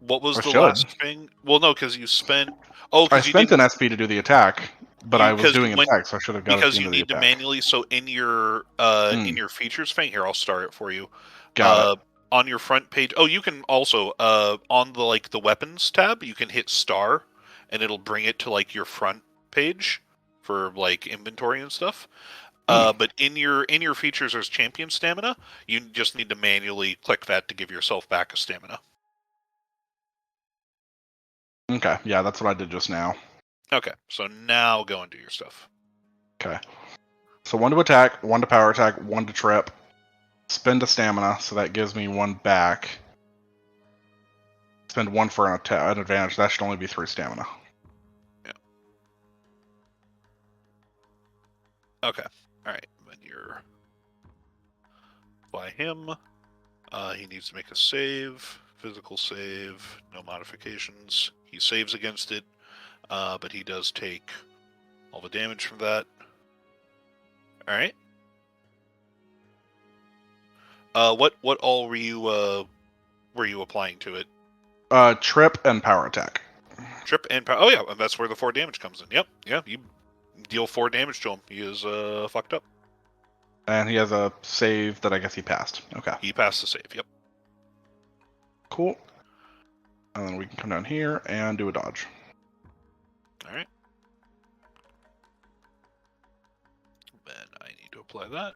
What was
I
the
should.
last thing? Well, no, because you spent. Oh,
I
because you
spent
didn't.
an SP to do the attack, but I was doing an attack, so I should have got at
Because
the
you
end of the
need to
attack.
manually. So in your features thing here, I'll start it for you.
Got it.
On your front page. Oh, you can also on the weapons tab, you can hit star, and it'll bring it to like your front page for like inventory and stuff. But in your features, there's champion stamina. You just need to manually click that to give yourself back a stamina.
Okay, yeah, that's what I did just now.
Okay, so now go and do your stuff.
Okay. So 1 to attack, 1 to power attack, 1 to trip. Spend a stamina, so that gives me 1 back. Spend 1 for an advantage. That should only be 3 stamina.
Yeah. Okay. All right. Then you're by him. He needs to make a save. Physical save. No modifications. He saves against it, but he does take all the damage from that. All right. What all were you applying to it?
Trip and power attack.
Trip and power. Oh yeah, and that's where the 4 damage comes in. Yep. Yeah. You deal 4 damage to him. He is fucked up.
And he has a save that I guess he passed. Okay.
He passed the save. Yep.
Cool. And then we can come down here and do a dodge.
All right. Then I need to apply that.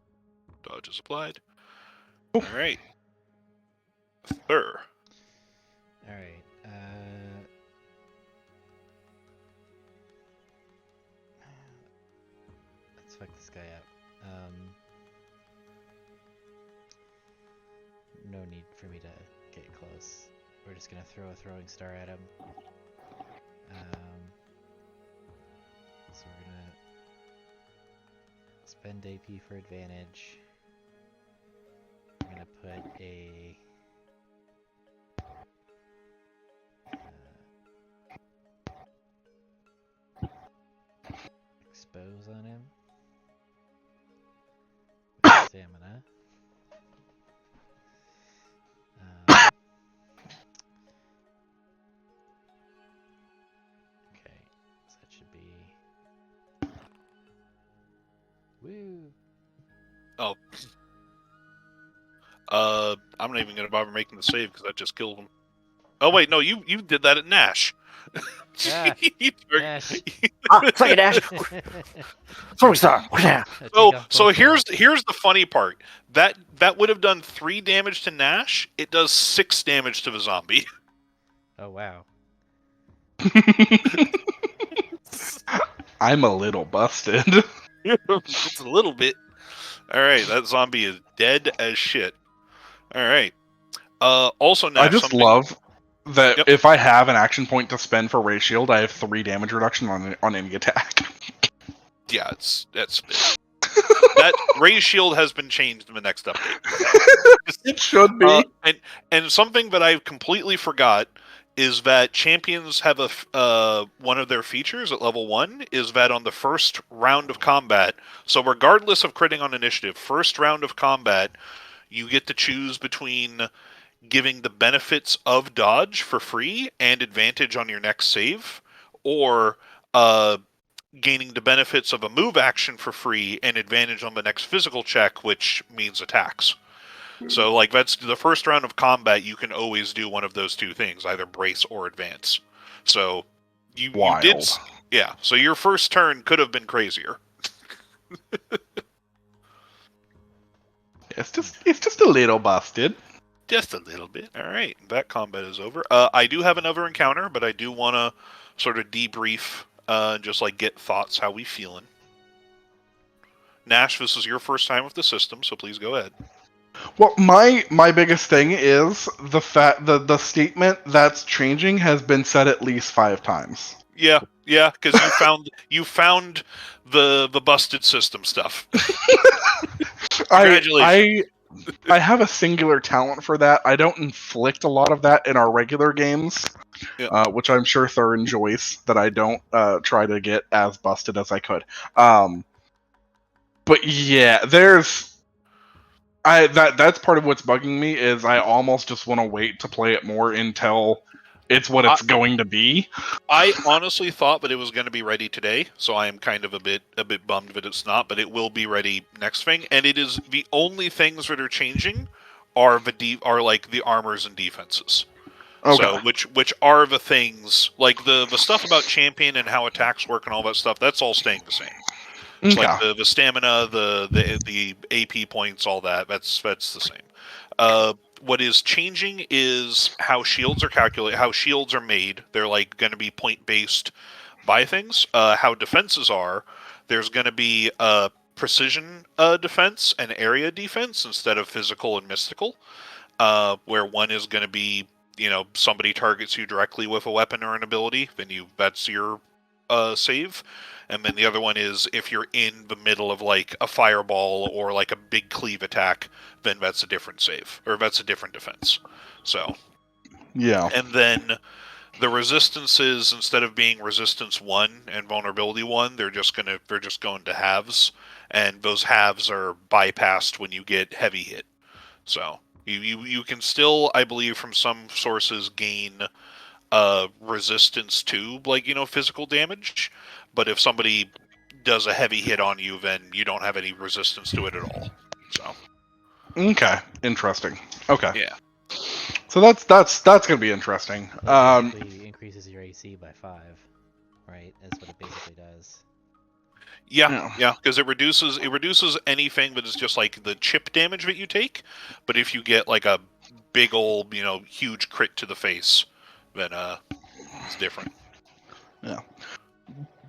Dodge is applied.
Cool.
All right. Thur.
All right. Let's fuck this guy up. No need for me to get close. We're just gonna throw a throwing star at him. So we're gonna spend AP for advantage. I'm gonna put a expose on him with stamina. Okay, so that should be woo.
Oh. I'm not even gonna bother making the save because I just killed him. Oh wait, no, you did that at Nash.
Ah, Nash.
Fuck it, Ash. Throwing star.
So here's the funny part. That would have done 3 damage to Nash. It does 6 damage to the zombie.
Oh wow.
I'm a little busted.
It's a little bit. All right, that zombie is dead as shit. All right. Also, Nash,
I just
something...
love that
Yep.
if I have an action point to spend for Ray Shield, I have 3 damage reduction on any attack.
Yeah, that's that Ray Shield has been changed in the next update.
It should be.
And something that I completely forgot is that champions have a one of their features at level 1 is that on the first round of combat, so regardless of critting on initiative, first round of combat, you get to choose between giving the benefits of dodge for free and advantage on your next save, or gaining the benefits of a move action for free and advantage on the next physical check, which means attacks. So, like, that's the first round of combat, you can always do one of those 2 things, either brace or advance. So, you did... Yeah, so your first turn could have been crazier.
It's just a little busted.
Just a little bit. All right, that combat is over. I do have another encounter, but I do want to sort of debrief, just like get thoughts. How we feeling? Nash, this is your first time with the system, so please go ahead.
Well, my biggest thing is the statement that's changing has been said at least 5 times.
Yeah, because you found the busted system stuff. Congratulations.
I have a singular talent for that. I don't inflict a lot of that in our regular games, which I'm sure Thur enjoys, that I don't try to get as busted as I could. But yeah, that's part of what's bugging me, is I almost just want to wait to play it more until it's what it's going to be.
I honestly thought that it was going to be ready today, so I am kind of a bit bummed that it's not, but it will be ready next thing. And it is the only things that are changing are like the armors and defenses. Okay. So which are the things, like the stuff about champion and how attacks work and all that stuff, that's all staying the same. Okay. Like the stamina, the AP points, all that, that's the same. What is changing is how shields are calculated, how shields are made. They're like going to be point based. buy things. How defenses are, there's going to be precision defense and area defense instead of physical and mystical. Where one is going to be, somebody targets you directly with a weapon or an ability, then that's your save. And then the other one is if you're in the middle of like a fireball or like a big cleave attack, then that's a different save, or that's a different defense. So,
Yeah.
and then the resistances, instead of being resistance 1 and vulnerability 1, they're just going to halves, and those halves are bypassed when you get heavy hit. So you can still, I believe, from some sources gain resistance to, like, physical damage, but if somebody does a heavy hit on you, then you don't have any resistance to it at all. So
Okay. Interesting. Okay.
yeah.
So that's gonna be interesting.
Well, it basically increases your AC by 5, right? That's what it basically does.
Yeah, because it reduces anything that is just like the chip damage that you take, but if you get like a big old, huge crit to the face, then it's different.
Yeah.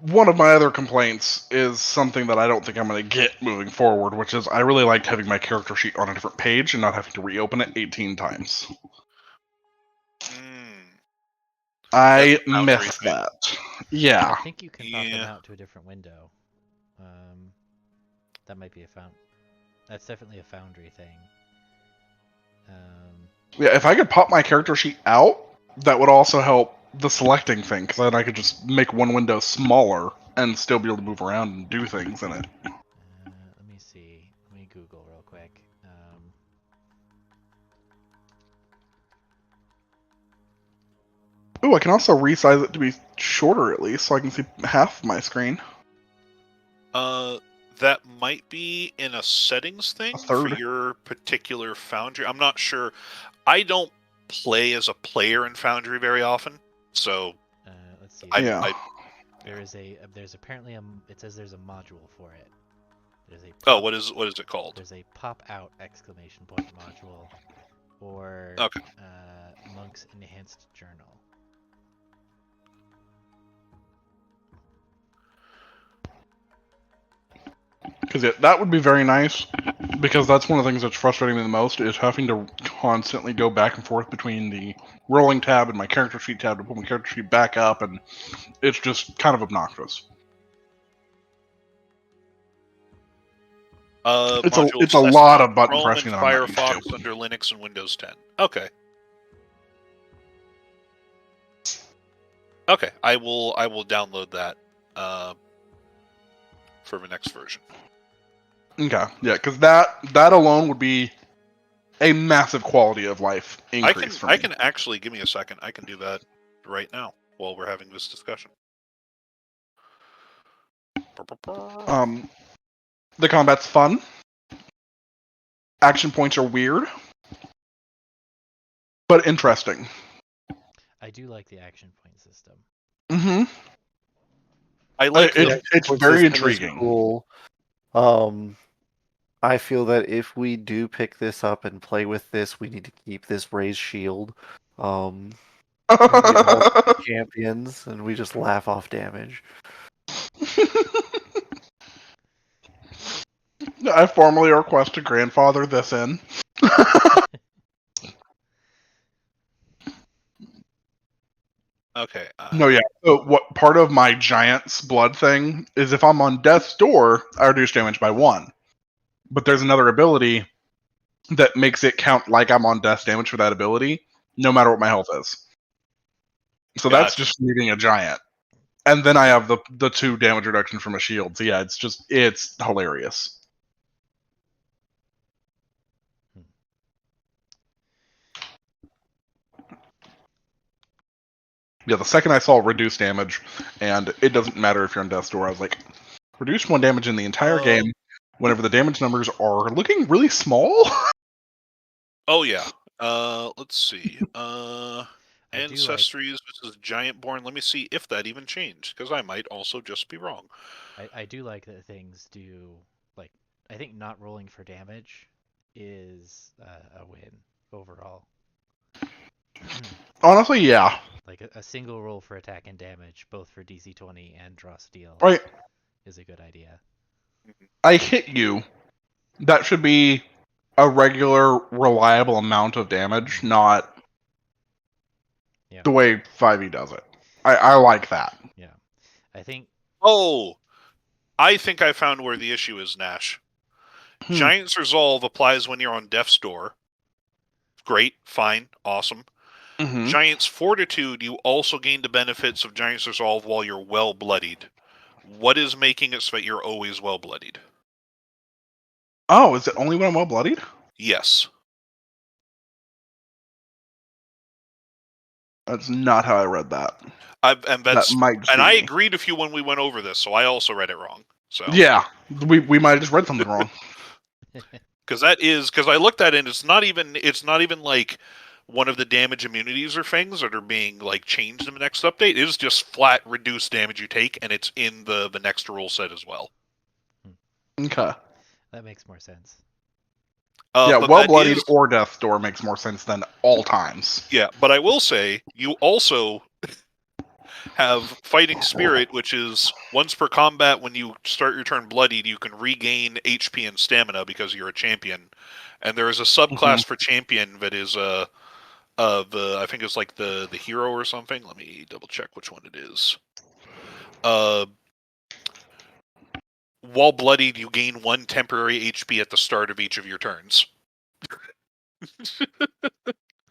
One of my other complaints is something that I don't think I'm going to get moving forward, which is I really liked having my character sheet on a different page and not having to reopen it 18 times. I
That's a Foundry
miss
thing.
that. Yeah.
I think you can pop them
Yeah.
out to a different window. That might be a found. That's definitely a Foundry thing.
Yeah, if I could pop my character sheet out, that would also help the selecting thing, because then I could just make one window smaller and still be able to move around and do things in it.
Let me see. Let me Google real quick.
Ooh, I can also resize it to be shorter at least, so I can see half my screen.
That might be in a settings thing for your particular Foundry. I'm not sure. I don't play as a player in Foundry very often, so
let's see. There's apparently it says there's a module for it. There's a
what is it called?
There's a pop out exclamation point module, or
Okay.
Monk's Enhanced Journal.
Because that would be very nice, because that's one of the things that's frustrating me the most, is having to constantly go back and forth between the rolling tab and my character sheet tab to put my character sheet back up, and it's just kind of obnoxious. It's a lot of button
Chrome
pressing
and
that I'm not used
Firefox
to.
under Linux and Windows 10. Okay, I will download that for the next version.
Okay, yeah, because that alone would be a massive quality of life increase for me.
I can actually, give me a second. I can do that right now while we're having this discussion.
The combat's fun. Action points are weird, but interesting.
I do like the action point system.
Mm-hmm.
I like
it's
very intriguing.
Cool. I feel that if we do pick this up and play with this, we need to keep this raised shield. Champions, and we just laugh off damage.
I formally request to grandfather this in.
Okay.
No, yeah. So what part of my Giant's blood thing is if I'm on death's door, I reduce damage by 1. But there's another ability that makes it count like I'm on death damage for that ability, no matter what my health is. So that's just me being a giant. And then I have the 2 damage reduction from a shield. So yeah, it's hilarious. Yeah, the second I saw reduced damage, and it doesn't matter if you're on death's door, I was like, reduce 1 damage in the entire game whenever the damage numbers are looking really small.
Oh yeah. Let's see. Ancestries versus Giantborn. Let me see if that even changed, because I might also just be wrong.
I do like that things do, like, I think not rolling for damage is a win overall.
Honestly, yeah.
Like a single roll for attack and damage, both for DC20 and draw steel,
Right.
is a good idea.
I hit you. That should be a regular, reliable amount of damage, not
Yeah.
the way 5e does it. I like that.
Yeah. I think
Oh, I think I found where the issue is, Nash. Giant's Resolve applies when you're on Death's Door. Great, fine, awesome.
Mm-hmm.
Giant's Fortitude, you also gain the benefits of Giant's Resolve while you're well-bloodied. What is making it so that you're always well-bloodied?
Oh, is it only when I'm well bloodied?
Yes.
That's not how I read that.
And
That might just be
I
me.
agreed with you when we went over this, so I also read it wrong. So
Yeah, we might have just read something wrong.
because I looked at it and it's not even like one of the damage immunities or things that are being like changed in the next update. It is just flat reduced damage you take, and it's in the next rule set as well.
Okay.
that makes more sense.
Yeah,
But
well
that
bloodied
is-
or death's door makes more sense than all times.
yeah. But I will say you also have Fighting Spirit, which is once per combat when you start your turn bloodied, you can regain HP and stamina because you're a champion. And there is a subclass for champion that is I think it's like the hero or something. Let me double check which one it is. While bloodied, you gain 1 temporary HP at the start of each of your turns.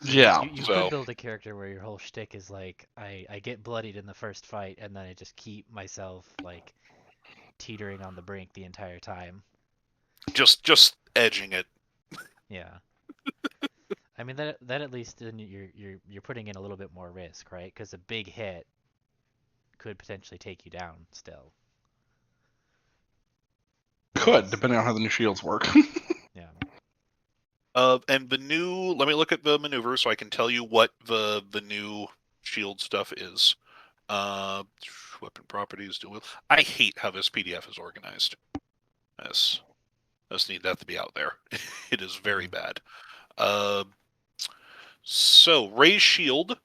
Yeah.
You
So-
could build a character where your whole shtick is like, I get bloodied in the first fight, and then I just keep myself like teetering on the brink the entire time.
Just edging it.
Yeah. I mean that at least then you're putting in a little bit more risk, right? Because a big hit could potentially take you down still.
Could, depending on how the new shields work.
Yeah.
And the new, let me look at the maneuver so I can tell you what the new shield stuff is. Weapon properties. I hate how this PDF is organized. Yes, just need that to be out there. It is very bad. So raise shield.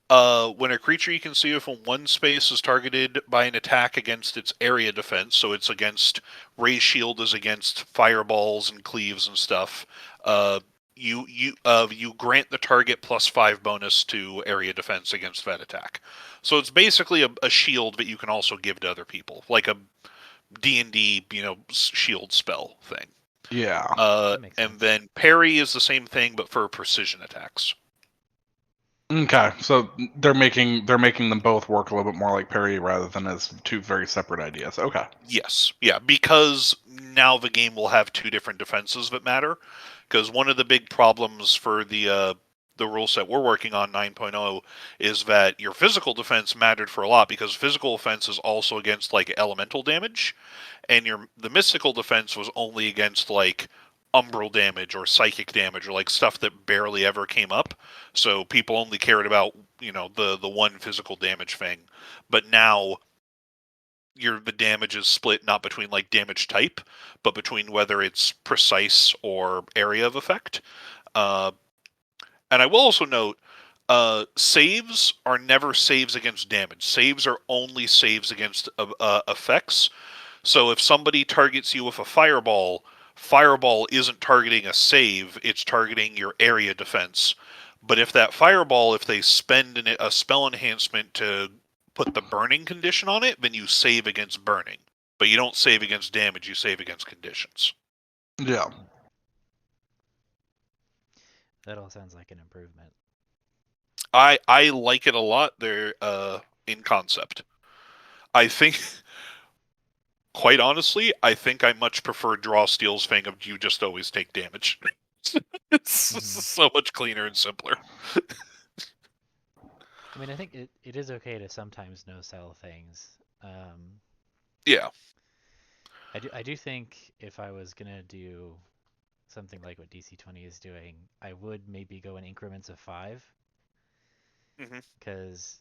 When a creature you can see within one space is targeted by an attack against its area defense, so it's against raise shield is against fireballs and cleaves and stuff. You grant the target +5 bonus to area defense against that attack. So it's basically a shield that you can also give to other people, like a D&D shield spell thing.
Yeah.
That makes sense.
And then parry is the same thing, but for precision attacks.
Okay, so they're making them both work a little bit more like parry rather than as two very separate ideas. Okay.
Yes, yeah, because now the game will have two different defenses that matter. Because one of the big problems for the rule set we're working on 9.0 is that your physical defense mattered for a lot because physical offense is also against like elemental damage, and the mystical defense was only against like umbral damage or psychic damage or like stuff that barely ever came up. So people only cared about the one physical damage thing. But now the damage is split not between like damage type, but between whether it's precise or area of effect. And I will also note, saves are never saves against damage. Saves are only saves against effects. So if somebody targets you with a fireball, fireball isn't targeting a save, it's targeting your area defense. But if that fireball, if they spend a spell enhancement to put the burning condition on it, then you save against burning. But you don't save against damage, you save against conditions.
Yeah.
That all sounds like an improvement.
I like it a lot. They're in concept. I think, quite honestly, I think I much prefer Draw Steel's thing of you just always take damage. It's so much cleaner and simpler.
I mean, I think it is okay to sometimes no-sell things.
Yeah.
I do think if I was gonna do something like what DC20 is doing, I would maybe go in increments of 5. Because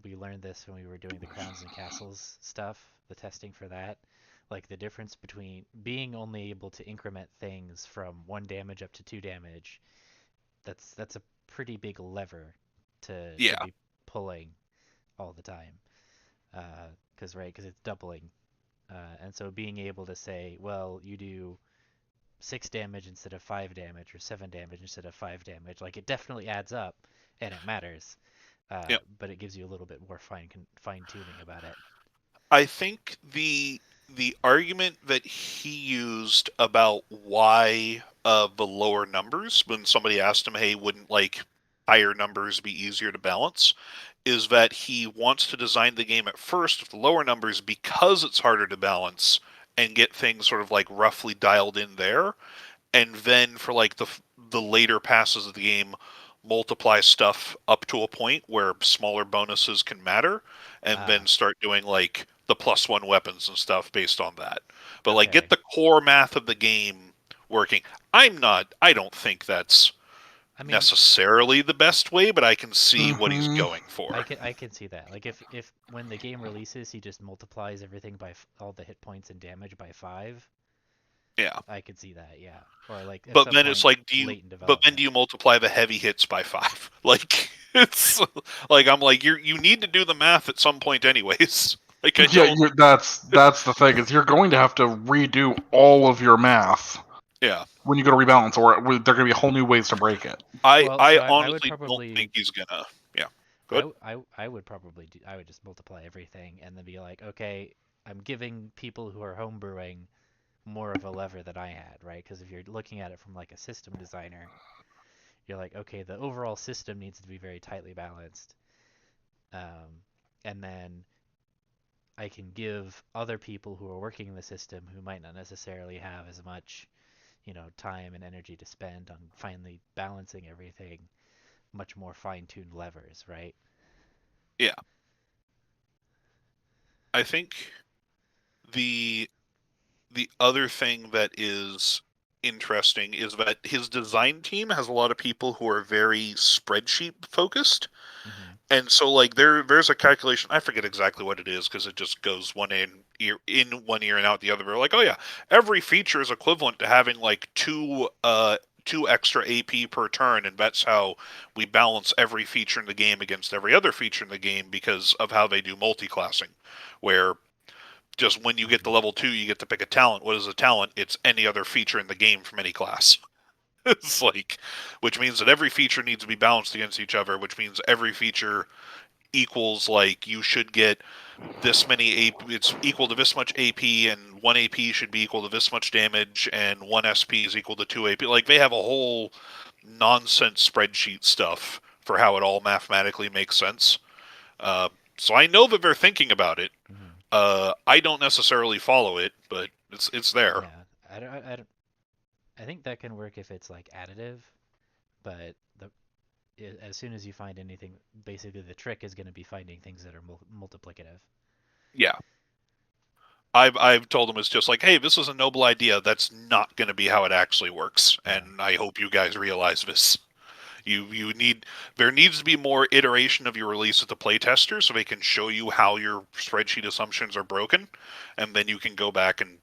we learned this when we were doing the Crowns and Castles stuff, the testing for that. Like the difference between being only able to increment things from 1 damage up to 2 damage, that's a pretty big lever to
Yeah.
be pulling all the time, because it's doubling, and so being able to say, well, you do 6 damage instead of 5 damage, or 7 damage instead of 5 damage, like it definitely adds up, and it matters.
Yep.
But it gives you a little bit more fine tuning about it.
I think the argument that he used about why the lower numbers, when somebody asked him, hey, wouldn't like higher numbers be easier to balance, is that he wants to design the game at first with the lower numbers because it's harder to balance and get things sort of like roughly dialed in there, and then for like the later passes of the game, multiply stuff up to a point where smaller bonuses can matter, and then start doing like the +1 weapons and stuff based on that. But like
Okay.
get the core math of the game working. I don't think that's
I mean,
necessarily the best way, but I can see what he's
Mhm.
going for.
I can see that. Like if when the game releases, he just multiplies everything by all the hit points and damage by 5.
Yeah.
I could see that, yeah. Or like at
But
some
then it's
point
like
late in
but then
development.
do you multiply the heavy hits by 5? Like it's like I'm like you need to do the math at some point anyways. Like I
Yeah,
don't
that's the thing, is you're going to have to redo all of your math
yeah.
when you go to rebalance, or there are going to be whole new ways to break it.
Well,
I
so I would
honestly don't
probably
think he's gonna yeah. Good.
I would probably do, I would just multiply everything and then be like, okay, I'm giving people who are homebrewing more of a lever than I had, right? Because if you're looking at it from like a system designer, you're like, okay, the overall system needs to be very tightly balanced. And then I can give other people who are working in the system who might not necessarily have as much, time and energy to spend on finally balancing everything, much more fine-tuned levers, right?
Yeah. I think the other thing that is interesting is that his design team has a lot of people who are very spreadsheet focused.
Mm-hmm.
And so like there's a calculation, I forget exactly what it is because it just goes one ear in one ear and out the other. We're like, oh yeah, every feature is equivalent to having like two extra AP per turn, and that's how we balance every feature in the game against every other feature in the game because of how they do multi-classing, where just when you get to level 2, you get to pick a talent. What is a talent? It's any other feature in the game from any class. It's like, which means that every feature needs to be balanced against each other, which means every feature equals like you should get this many AP, it's equal to this much AP, and 1 AP should be equal to this much damage, and 1 SP is equal to 2 AP. Like they have a whole nonsense spreadsheet stuff for how it all mathematically makes sense. So I know that they're thinking about it.
Mm-hmm.
I don't necessarily follow it, but it's there.
Yeah, I think that can work if it's like additive, but as soon as you find anything, basically the trick is going to be finding things that are multiplicative.
Yeah. I've told them it's just like, hey, this is a noble idea. That's not going to be how it actually works,
Yeah.
and I hope you guys realize this. There needs to be more iteration of your release at the playtester so they can show you how your spreadsheet assumptions are broken, and then you can go back and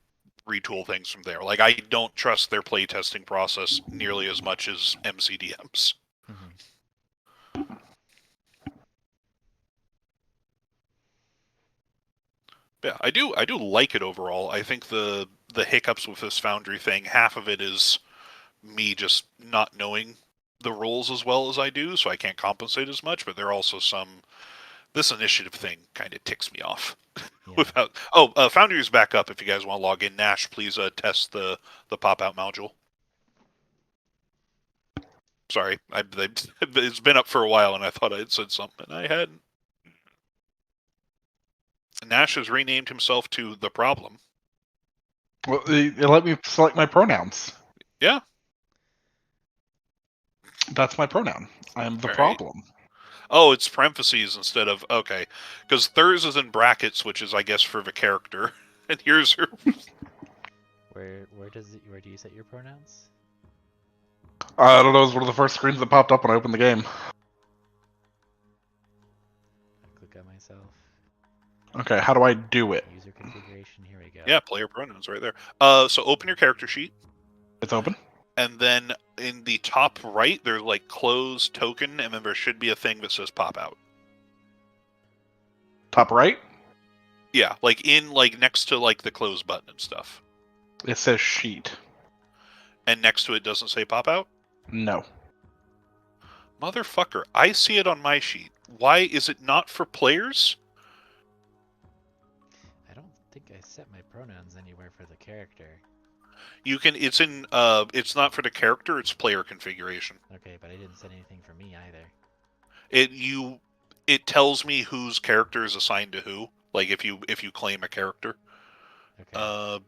retool things from there. Like I don't trust their playtesting process nearly as much as MCDM's.
Mm-hmm.
Yeah, I do like it overall. I think the hiccups with this Foundry thing, half of it is me just not knowing the rules as well as I do, so I can't compensate as much, but there are also this initiative thing kind of ticks me off.
Yeah.
Foundry is back up if you guys want to log in. Nash, please test the pop-out module. Sorry, it's been up for a while, and I thought I had said something. I hadn't. Nash has renamed himself to The Problem.
Well, it let me select my pronouns.
Yeah.
That's my pronoun. I am the
All right.
problem.
Oh, it's parentheses instead of okay, because theirs is in brackets, which is I guess for the character, and here's her.
Where do you set your pronouns?
I don't know. It was one of the first screens that popped up when I opened the game.
I click on myself.
Okay, how do I do it?
User configuration. Here we go.
Yeah, player pronouns right there. So open your character sheet,
It's open.
and then in the top right, there's like close token, and then there should be a thing that says pop out.
Top right,
Yeah, like next to like the close button and stuff.
it says sheet.
And next to it doesn't say pop out?
No.
Motherfucker, I see it on my sheet. Why is it not for players?
I don't think I set my pronouns anywhere for the character.
You can it's in it's not for the character, it's player configuration.
Okay, but I didn't set anything for me either.
It tells me whose character is assigned to who, like if you claim a character.
Okay.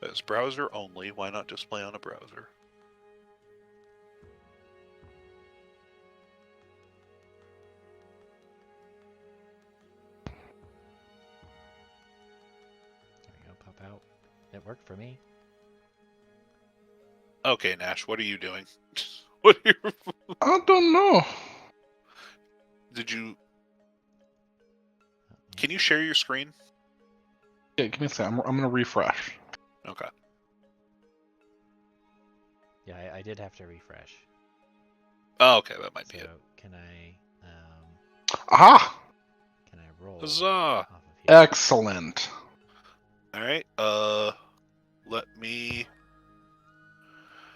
As browser only, why not display on a browser?
There we go, pop out. It worked for me.
Okay, Nash, what are you doing? What are you...
I don't know.
Did you...
Oh, yeah.
Can you share your screen?
Yeah, give me a second. I'm going to refresh.
Okay.
Yeah, I did have to refresh.
Oh, okay, that might
So
be it.
can I
Aha!
roll
Huzzah!
off of here?
Excellent.
Alright, let me...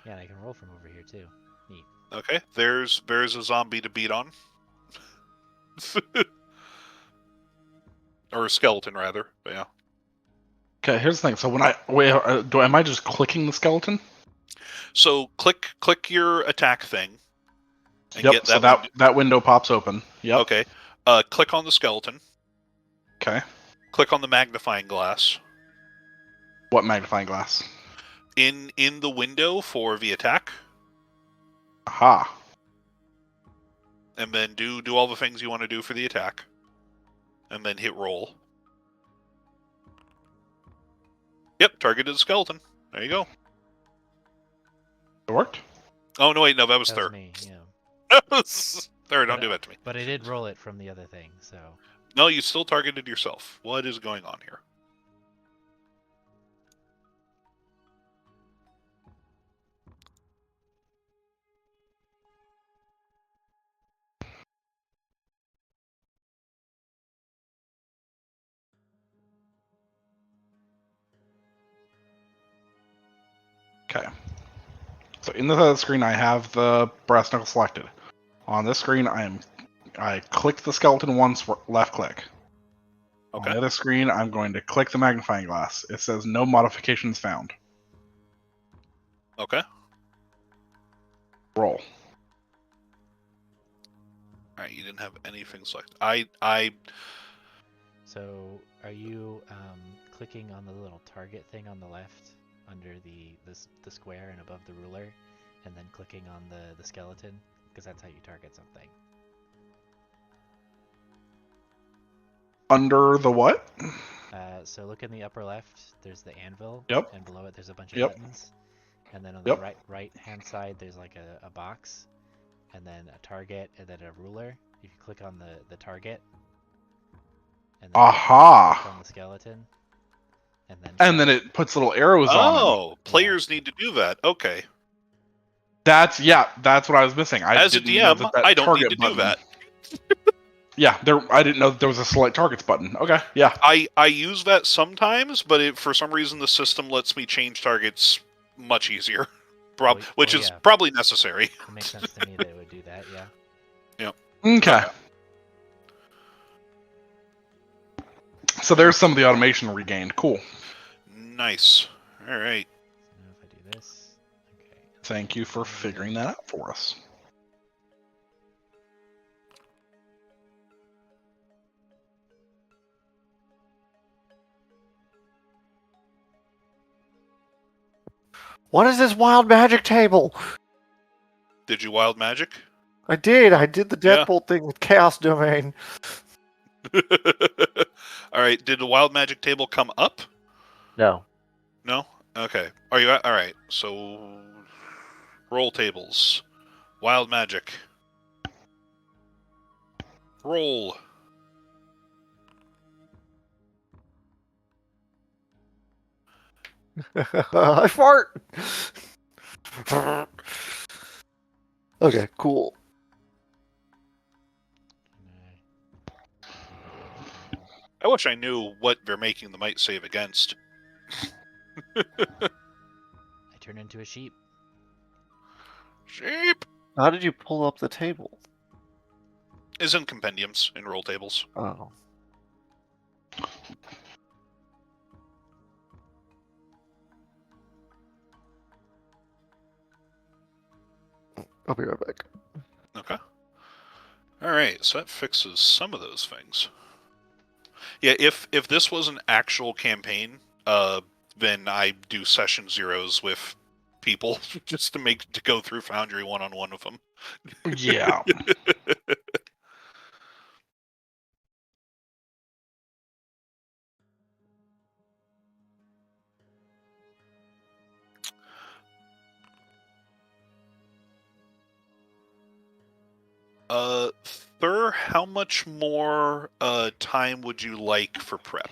Yeah, and I can roll from over here too. Neat.
Okay, there's a zombie to beat on. Or a skeleton, rather, but yeah.
Okay, here's the thing. So when am I just clicking the skeleton?
So click your attack thing. And
Yep.
get
So
that
that window pops open. Yep.
Okay. Click on the skeleton.
Okay.
Click on the magnifying glass.
What magnifying glass?
In the window for the attack.
Aha.
And then do all the things you want to do for the attack. And then hit roll. Yep, targeted the skeleton. There you go.
It worked.
Oh, no, wait, no, that was
That was
third.
me, yeah.
That was third, don't
But
do that to me.
But I did roll it from the other thing, so...
No, you still targeted yourself. What is going on here?
Okay. So in the screen, I have the brass knuckle selected. On this screen, I click the skeleton once, left click.
Okay.
On the other screen, I'm going to click the magnifying glass. It says no modifications found.
Okay.
Roll.
Alright, you didn't have anything selected. I
So, are you clicking on the little target thing on the left under the square and above the ruler, and then clicking on the skeleton? Because that's how you target something.
Under the what?
So look in the upper left. There's the anvil.
Yep.
And below it, there's a bunch of
Yep.
buttons. And then on the
Yep.
right hand side, there's like a box, and then a target, and then a ruler. You can click on the target, and then
Aha!
click on the skeleton, and then
And then it puts little arrows on them.
Oh, players need to do that. Okay.
That's what I was missing. I
As a
didn't know
DM,
that
I don't
target
need to
button.
do that.
Yeah, I didn't know that there was a select targets button. Okay, yeah.
I use that sometimes, but for some reason the system lets me change targets much easier, which is
yeah.
probably necessary.
It makes sense to me that it would do that. Yeah.
Okay. So there's some of the automation regained. Cool.
Nice. All right.
So now if I do this, okay.
Thank you for figuring that out for us.
What is this wild magic table?
Did you wild magic?
I did. I did the
Yeah.
deadbolt thing with Chaos Domain.
All right. Did the wild magic table come up?
No.
No. Okay. Are you all right? So roll tables. Wild magic. Roll.
I fart. Okay, cool.
I wish I knew what they're making the might save against.
I turn into a sheep.
Sheep
How did you pull up the table?
is in compendiums in roll tables.
Oh. I'll be right back.
Okay. All right, so that fixes some of those things. Yeah, if this was an actual campaign, then I do session zeros with people just to go through Foundry one-on-one with them.
Yeah.
Thur, how much more time would you like for prep?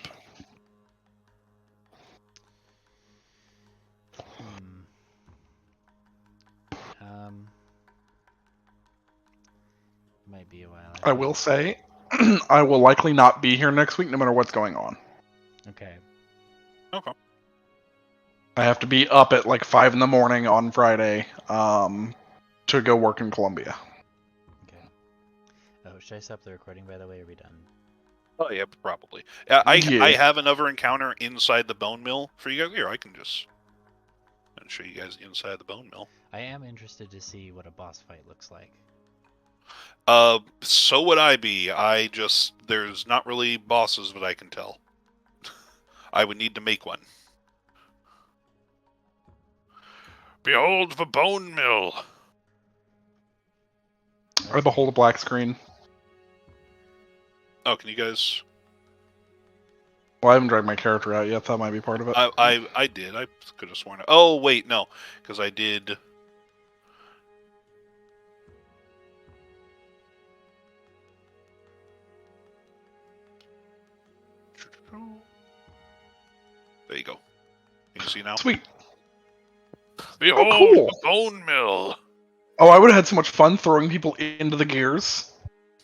Might be a while.
I will say, I will likely not be here next week, no matter what's going on.
Okay.
Okay.
I have to be up at like 5 in the morning on Friday to go work in Columbia.
Okay. Oh, should I stop the recording, by the way? Are we done?
Oh yeah, probably. I
Yeah.
have another encounter inside the bone mill for you guys. Here, I can just show you guys inside the bone mill.
I am interested to see what a boss fight looks like.
So would I be. There's not really bosses that I can tell. I would need to make one. Behold the bone mill.
Or the whole black screen.
Oh, can you guys?
Well, I haven't dragged my character out yet. That might be part of it.
I did. I could have sworn. Oh wait, no, because I did. There you go. Can you see now?
Sweet.
Behold
cool.
the bone mill.
Oh, I would have had so much fun throwing people into the gears.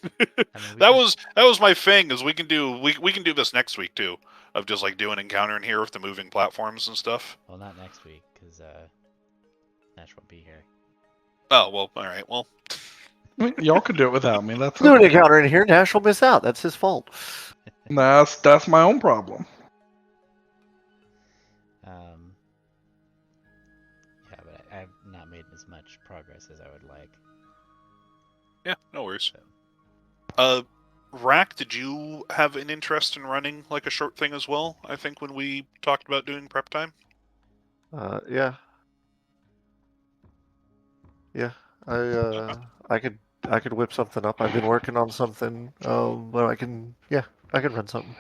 I mean,
That was my thing. Is we can do this next week too, of just like do an encounter in here with the moving platforms and stuff.
Well, not next week, because Nash won't be here.
Oh well, all right. Well,
I mean, y'all could do it without me. That's
Do an
okay.
encounter in here, Nash will miss out. That's his fault.
That's my own problem.
Yeah, but I've not made as much progress as I would like.
yeah, no worries.
So.
Rack, did you have an interest in running like a short thing as well? I think when we talked about doing prep time.
Yeah. Yeah. I could whip something up. I've been working on something. But I can run something.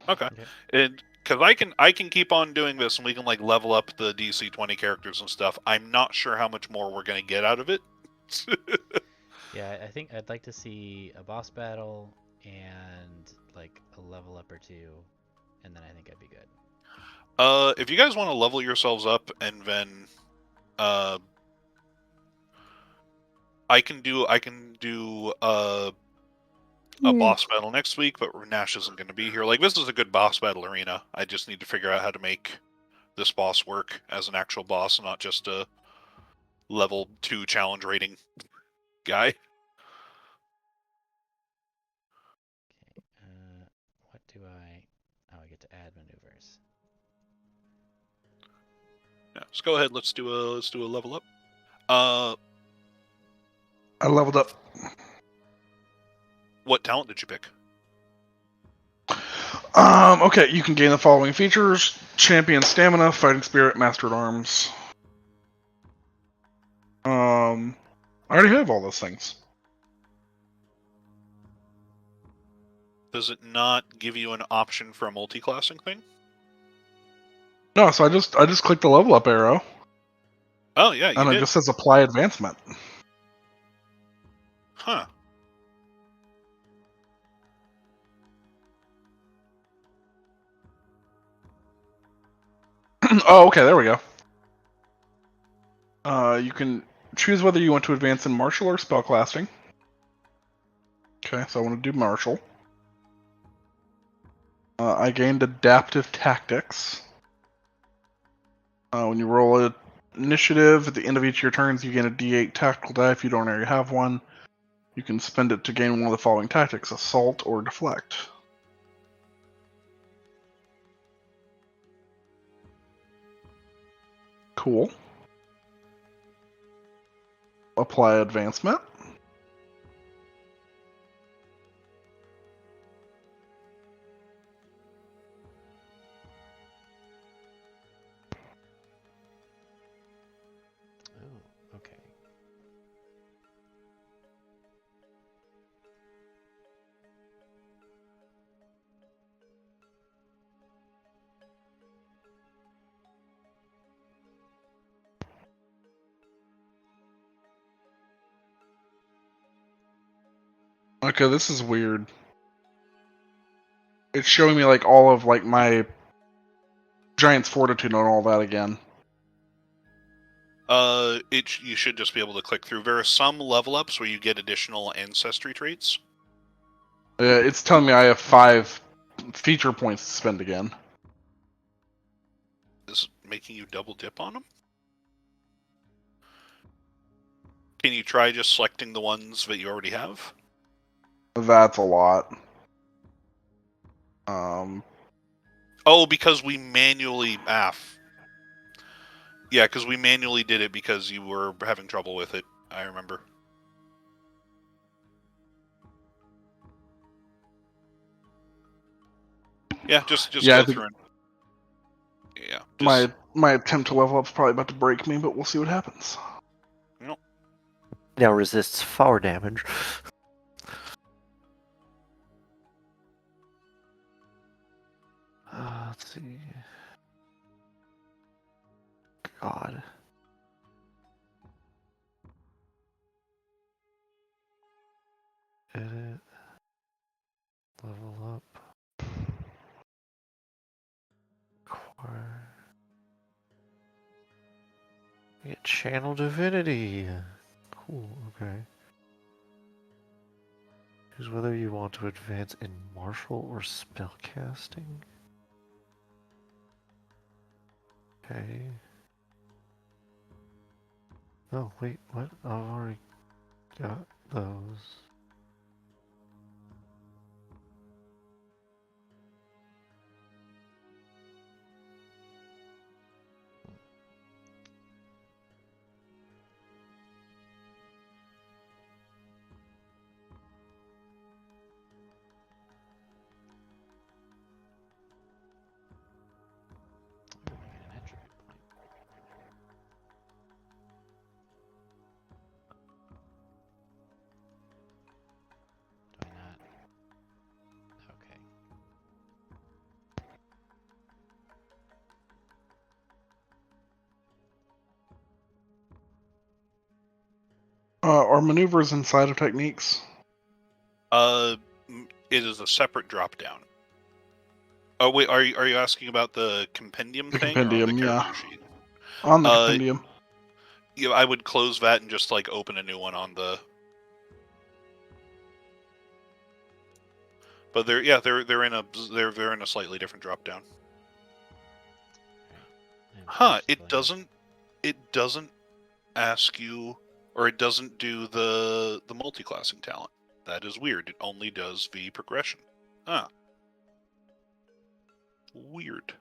Okay.
Okay.
And because I can keep on doing this and we can like level up the DC20 characters and stuff. I'm not sure how much more we're gonna get out of it.
Yeah, I think I'd like to see a boss battle and like a level up or two, and then I think I'd be good.
If you guys want to level yourselves up and then I can do a boss battle next week, but Nash isn't going to be here. Like, this is a good boss battle arena. I just need to figure out how to make this boss work as an actual boss, not just a level 2 challenge rating guy.
Okay. What do I? Oh, I get to add maneuvers.
Yeah, let's go ahead. Let's do a level up.
I leveled up.
What talent did you pick?
Okay, you can gain the following features: champion stamina, fighting spirit, master at arms. I already have all those things.
Does it not give you an option for a multi-classing thing?
No, so I just clicked the level up arrow,
Oh yeah, you
and
did.
it just says apply advancement.
Huh.
Oh, okay, there we go. You can choose whether you want to advance in martial or spellcasting. Okay, so I want to do martial. I gained adaptive tactics. When you roll an initiative at the end of each of your turns, you gain a D8 tactical die if you don't already have one. You can spend it to gain one of the following tactics: assault or deflect. Cool. Apply advancement.
Oh, okay.
Okay, this is weird. It's showing me like all of like my Giant's Fortitude and all that again.
You should just be able to click through. There are some level ups where you get additional ancestry traits.
It's telling me I have 5 feature points to spend again.
Is it making you double dip on them? Can you try just selecting the ones that you already have?
That's a lot.
Oh, because we manually yeah, because we manually did it because you were having trouble with it. I remember. Yeah, just
Yeah,
go through and yeah.
my attempt to level up is probably about to break me, but we'll see what happens.
Now resists fire damage.
Let's see. God. Edit. Level up. Acquire. Get Channel Divinity. Cool, okay. Choose whether you want to advance in martial or spellcasting. Okay. Oh, wait, what? I've already got those.
Oh, I get an attribute point. Do I not? Okay.
Are maneuvers inside of techniques?
It is a separate drop down. Oh wait, are you asking about the compendium
The
thing or on the
compendium, yeah.
character sheet?
On the compendium.
Yeah, I would close that and just like open a new one on the. But they're in a slightly different drop down.
I'm
Huh?
close to
It doesn't ask you, or it doesn't do the multi-classing talent. That is weird. It only does the progression. Ah. Weird.